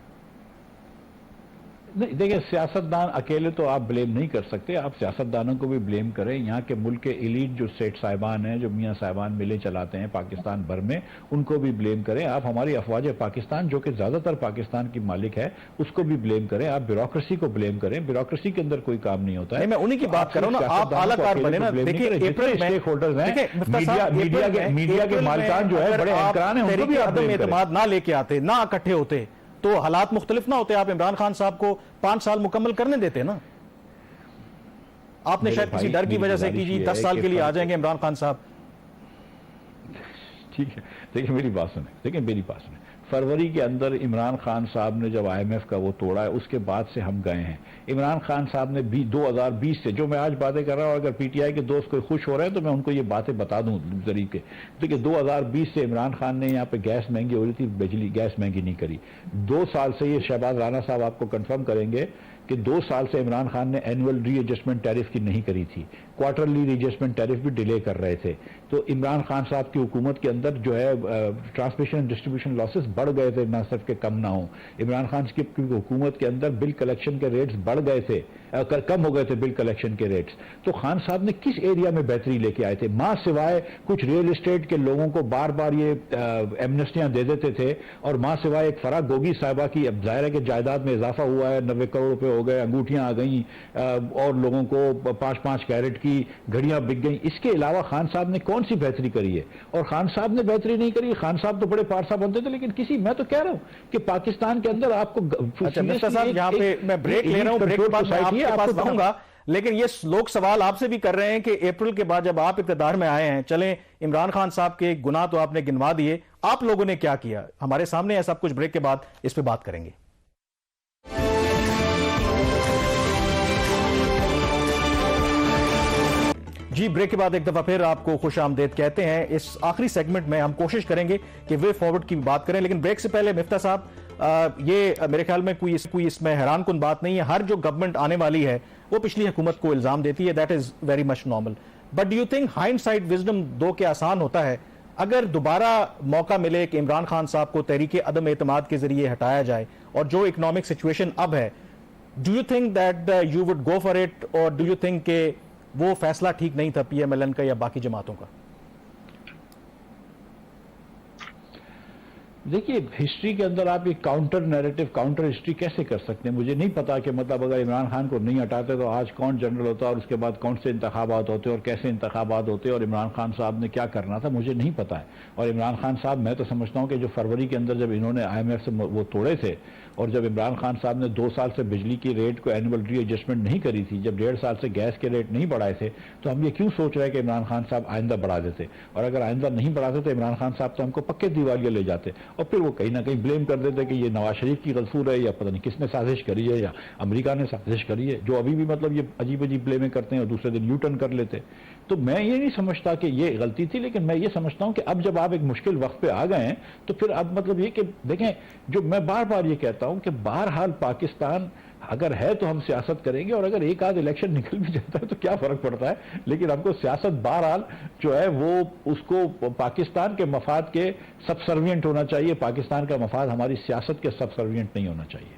नहीं, देखिए सियासतदान अकेले तो आप ब्लेम नहीं कर सकते, आप सियासतदानों को भी ब्लेम करें। यहाँ के मुल्क के एलीट जो सेठ साहिबान हैं, जो मियाँ साहिबान मिले चलाते हैं पाकिस्तान भर में, उनको भी ब्लेम करें। आप हमारी अफवाज पाकिस्तान जो कि ज्यादातर पाकिस्तान की मालिक है उसको भी ब्लेम करें। आप ब्यूरोक्रेसी को ब्लेम करें, ब्यूरोक्रेसी के अंदर कोई काम नहीं होता है। मैं उन्हीं की बात कर रहा हूं ना, आप आलाकार बने ना। देखिए स्टेक होल्डर्स हैं, मीडिया के मालिकान जो है बड़े एंकरान हैं, उनको भी आप एतमाद ना लेके आते, ना इकट्ठे होते तो हालात मुख्तलिफ ना होते। आप इमरान खान साहब को 5 साल मुकम्मल करने देते ना। आपने शायद किसी डर की वजह से कि जी 10 साल के लिए आ जाएंगे इमरान खान साहब। ठीक है, देखिए मेरी बात सुने। फरवरी के अंदर इमरान खान साहब ने जब IMF का वो तोड़ा है, उसके बाद से हम गए हैं। इमरान खान साहब ने 2020 से, जो मैं आज बातें कर रहा हूं, अगर PTI के दोस्त कोई खुश हो रहे हैं तो मैं उनको ये बातें बता दूं तरीके। देखिए 2020 से इमरान खान ने यहाँ पे गैस महंगी हो रही थी, बिजली गैस महंगी नहीं करी। 2 साल से, ये शहबाज राना साहब आपको कंफर्म करेंगे कि 2 साल से इमरान खान ने एनुअल रीएडजस्टमेंट टैरिफ की नहीं करी थी, क्वार्टरली रीएडजस्टमेंट टैरिफ भी डिले कर रहे थे। तो इमरान खान साहब की हुकूमत के अंदर जो है ट्रांसमिशन एंड डिस्ट्रीब्यूशन लॉसेस बढ़ गए थे, ना सिर्फ के कम ना हो। इमरान खान की हुकूमत के अंदर बिल कलेक्शन के रेट्स बढ़ गए थे, कम हो गए थे बिल कलेक्शन के रेट्स। तो खान साहब ने किस एरिया में बेहतरी लेके आए थे? मां सिवाय कुछ रियल एस्टेट के लोगों को बार बार ये एमनेस्टियां दे देते थे, और मां सिवाय एक फराग गोगी साहिबा की, अब जाहिर है कि जायदाद में इजाफा हुआ है, 90 करोड़ रुपए हो गए, अंगूठियां आ गई, और लोगों को 5-5 कैरेट की घड़ियां बिक गई। इसके अलावा खान साहब ने कौन सी बेहतरी करी है? और खान साहब ने बेहतरी नहीं करी। खान साहब तो बड़े पारसा बनते थे, लेकिन मैं तो कह रहा हूं कि पाकिस्तान के अंदर आपको अच्छा मिस्टर साहब, यहाँ पे मैं ब्रेक ले रहा हूं, ब्रेक के बाद मैं आपके पास आऊंगा, लेकिन ये लोग सवाल आपसे भी कर रहे हैं कि अप्रैल के बाद जब आप इक़्तिदार में आए हैं, चलें इमरान खान साहब के गुनाह तो आपने गिनवा दिए, आप लोगों ने क्या किया? हमारे सामने है सब कुछ, ब्रेक के बाद इस पे बात करेंगे। जी, ब्रेक के बाद एक दफा फिर आपको खुश आमदेद कहते हैं। इस आखिरी सेगमेंट में हम कोशिश करेंगे कि वे फॉरवर्ड की बात करें, लेकिन ब्रेक से पहले मिफ्ता साहब, ये मेरे ख्याल में कोई इसमें हैरान कुन बात नहीं है। हर जो गवर्नमेंट आने वाली है वो पिछली हुकूमत को इल्जाम देती है, that is very much normal. But do you think hindsight wisdom 2 के आसान होता है? अगर दोबारा मौका मिले कि इमरान खान साहब को तहरीक अदम एतमाद के जरिए हटाया जाए और जो इकोनॉमिक सिचुएशन अब है, do you think that you would go for it, और डू यू थिंक के वो फैसला ठीक नहीं था PMLN का या बाकी जमातों का? देखिए, हिस्ट्री के अंदर आप एक काउंटर नैरेटिव, काउंटर हिस्ट्री कैसे कर सकते हैं? मुझे नहीं पता कि मतलब अगर इमरान खान को नहीं हटाते तो आज कौन जनरल होता और उसके बाद कौन से इंतखाबात होते और कैसे इंतखाबात होते और इमरान खान साहब ने क्या करना था, मुझे नहीं पता है। और इमरान खान साहब, मैं तो समझता हूं कि जो फरवरी के अंदर जब इन्होंने IMF से वो तोड़े थे, और जब इमरान खान साहब ने 2 साल से बिजली की रेट को एनुअल रीएडजस्टमेंट नहीं करी थी, जब 1.5 साल से गैस के रेट नहीं बढ़ाए थे, तो हम ये क्यों सोच रहे हैं कि इमरान खान साहब आइंदा बढ़ा देते? और अगर आइंदा नहीं बढ़ाते तो इमरान खान साहब तो हमको पक्के दिवालिया ले जाते, और फिर वो कहीं ना कहीं ब्लेम कर देते कि ये नवाज शरीफ की गलसूर है, या पता नहीं किसने साजिश करी है, या अमेरिका ने साजिश करी है, जो अभी भी मतलब ये अजीब अजीब ब्लेमें करते हैं और दूसरे दिन यू टर्न कर लेते। तो मैं ये नहीं समझता कि ये गलती थी, लेकिन मैं ये समझता हूं कि अब जब आप एक मुश्किल वक्त पे आ गए हैं तो फिर अब मतलब ये कि देखें, जो मैं बार बार ये कहता हूं कि बहरहाल पाकिस्तान अगर है तो हम सियासत करेंगे, और अगर एक आध इलेक्शन निकल भी जाता है तो क्या फर्क पड़ता है, लेकिन हमको सियासत बहरहाल जो है वो उसको पाकिस्तान के मफाद के सबसर्विएंट होना चाहिए। पाकिस्तान का मफाद हमारी सियासत के सबसर्विएंट नहीं होना चाहिए।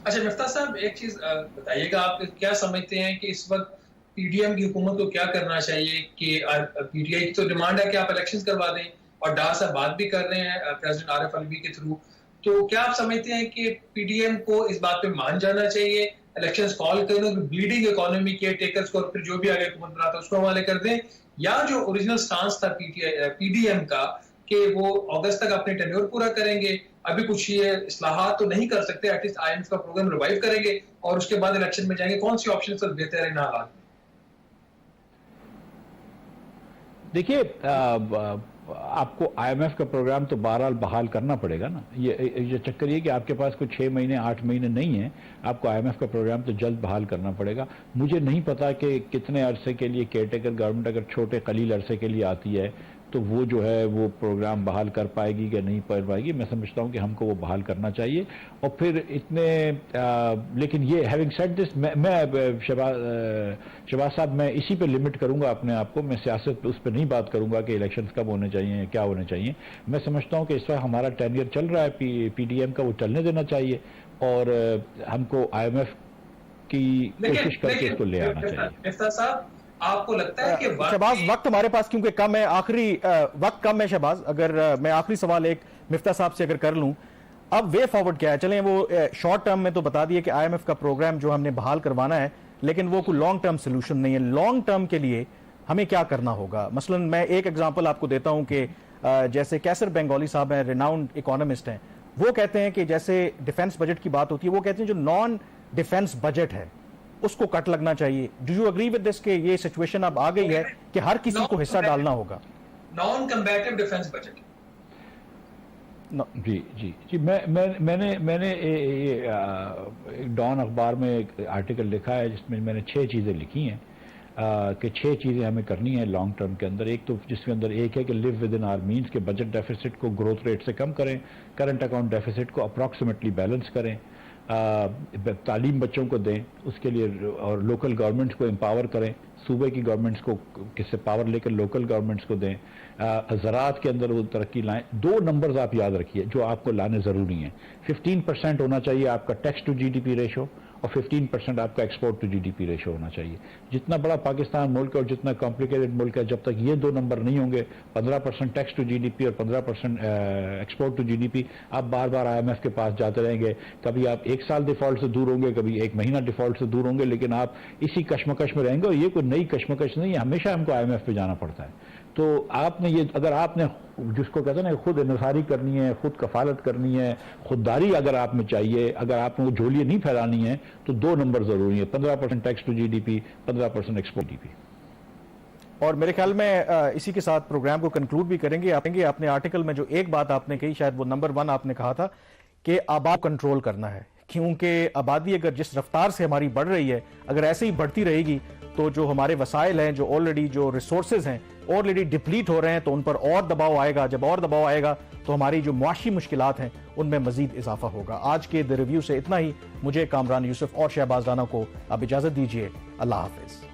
अच्छा मिफ्ताह साहब, एक चीज बताइएगा, आप क्या समझते हैं कि इस वक्त पीडीएम की हुकूमत को क्या करना चाहिए? कि पीटीआई की तो डिमांड है कि आप इलेक्शंस करवा दें, और डार साहब बात भी कर रहे हैं प्रेसिडेंट आरिफ अलवी के थ्रू, तो क्या आप समझते हैं कि पीडीएम को इस बात पे मान जाना चाहिए, इलेक्शंस कॉल करें, ब्लीडिंग इकोनॉमी के टेकर्स को और फिर जो भी आगे हुकूमत बनाता है उसको हवाले कर दें, या जो ओरिजिनल स्टांस था पीडीएम का कि वो अगस्त तक अपने टेन्योर पूरा करेंगे, अभी कुछ ये इस्लाहात तो नहीं कर सकते, एटलीस्ट आईएमएफ का प्रोग्राम रिवाइव करेंगे और उसके बाद इलेक्शन में जाएंगे, कौन सी ऑप्शन सब बेहतर है इन हालात में? देखिए, आपको आईएमएफ का प्रोग्राम तो बहरहाल बहाल करना पड़ेगा ना। ये चक्कर ये कि आपके पास कोई 6 महीने 8 महीने नहीं है, आपको आईएमएफ का प्रोग्राम तो जल्द बहाल करना पड़ेगा। मुझे नहीं पता कि कितने अरसे के लिए केयरटेकर गवर्नमेंट अगर छोटे कलील अरसे के लिए आती है तो वो जो है वो प्रोग्राम बहाल कर पाएगी या नहीं कर पाएगी। मैं समझता हूँ कि हमको वो बहाल करना चाहिए। और फिर इतने लेकिन ये हैविंग सेड दिस, मैं शहबाज साहब, मैं इसी पे लिमिट करूंगा अपने आप को। मैं सियासत उस पर नहीं बात करूंगा कि इलेक्शंस कब होने चाहिए, क्या होने चाहिए। मैं समझता हूँ कि इस वक्त हमारा टेन्योर चल रहा है पीडीएम का, वो चलने देना चाहिए, और हमको आईएमएफ की कोशिश करके इसको ले आना चाहिए। आपको लगता है कि शहबाज, वक्त हमारे पास क्योंकि कम है, आखिरी वक्त कम है शहबाज, अगर मैं आखिरी सवाल एक मिफ्ताह साहब से अगर कर लूं, अब वे फॉरवर्ड क्या है? चलें, वो शॉर्ट टर्म में तो बता दिए कि आईएमएफ का प्रोग्राम जो हमने बहाल करवाना है, लेकिन वो कोई लॉन्ग टर्म सोल्यूशन नहीं है। लॉन्ग टर्म के लिए हमें क्या करना होगा? मसलन मैं एक एग्जांपल आपको देता हूं कि जैसे कैसर बेंगोली साहब हैं, रिनाउंड इकोनॉमिस्ट हैं, वो कहते हैं कि जैसे डिफेंस बजट की बात होती है, वो कहते हैं जो नॉन डिफेंस बजट है उसको कट लगना चाहिए। Do you agree with this कि ये सिचुएशन अब आ गई है कि हर किसी को हिस्सा डालना होगा? Non combative defence budget. जी, मैंने डॉन अखबार में एक आर्टिकल लिखा है जिसमें मैंने 6 चीजें लिखी हैं कि 6 चीजें हमें करनी है लॉन्ग टर्म के अंदर। एक तो जिसके अंदर एक है कि live within our means, के बजट डेफिसिट को ग्रोथ रेट से कम करें, करंट अकाउंट डेफिसिट को अप्रॉक्सीमेटली बैलेंस करें, तालीम बच्चों को दें उसके लिए, और लोकल गवर्नमेंट्स को एम्पावर करें, सूबे की गवर्नमेंट्स को किससे पावर लेकर लोकल गवर्नमेंट्स को दें, ज़राअत के अंदर वो तरक्की लाएं। 2 नंबर्स आप याद रखिए जो आपको लाने ज़रूरी हैं। 15% होना चाहिए आपका टैक्स टू जीडीपी रेशो, और 15% आपका एक्सपोर्ट टू जीडीपी रेशो होना चाहिए। जितना बड़ा पाकिस्तान मुल्क है और जितना कॉम्प्लिकेटेड मुल्क है, जब तक ये 2 नंबर नहीं होंगे, 15% टैक्स टू जीडीपी और 15% एक्सपोर्ट टू जीडीपी, आप बार बार आईएमएफ के पास जाते रहेंगे। कभी आप 1 साल डिफॉल्ट से दूर होंगे, कभी 1 महीना डिफॉल्ट से दूर होंगे, लेकिन आप इसी कश्मकश में रहेंगे। और ये कोई नई कश्मकश नहीं है, हमेशा हमको आईएमएफ पे जाना पड़ता है। तो आपने ये, अगर आपने जिसको कहते हैं ना खुद इन्हिसारी करनी है, खुद कफालत करनी है, खुददारी अगर आप में चाहिए, अगर आपने वो झोलियां नहीं फैलानी है, तो 2 नंबर जरूरी है, 15% tax to GDP, 15% export GDP. और मेरे ख्याल में इसी के साथ प्रोग्राम को कंक्लूड भी करेंगे। अपने आर्टिकल में जो एक बात आपने कही, शायद वो नंबर 1 आपने कहा था कि आबादी कंट्रोल करना है, क्योंकि आबादी अगर जिस रफ्तार से हमारी बढ़ रही है, अगर ऐसे ही बढ़ती रहेगी तो जो हमारे वसाइल हैं, जो ऑलरेडी जो रिसोर्सेज हैं ऑलरेडी डिप्लीट हो रहे हैं, तो उन पर और दबाव आएगा। जब और दबाव आएगा तो हमारी जो मुआशी मुश्किलात हैं उनमें मजीद इजाफा होगा। आज के द रिव्यू से इतना ही। मुझे कामरान यूसुफ और शहबाज राना को अब इजाजत दीजिए। अल्लाह हाफिज।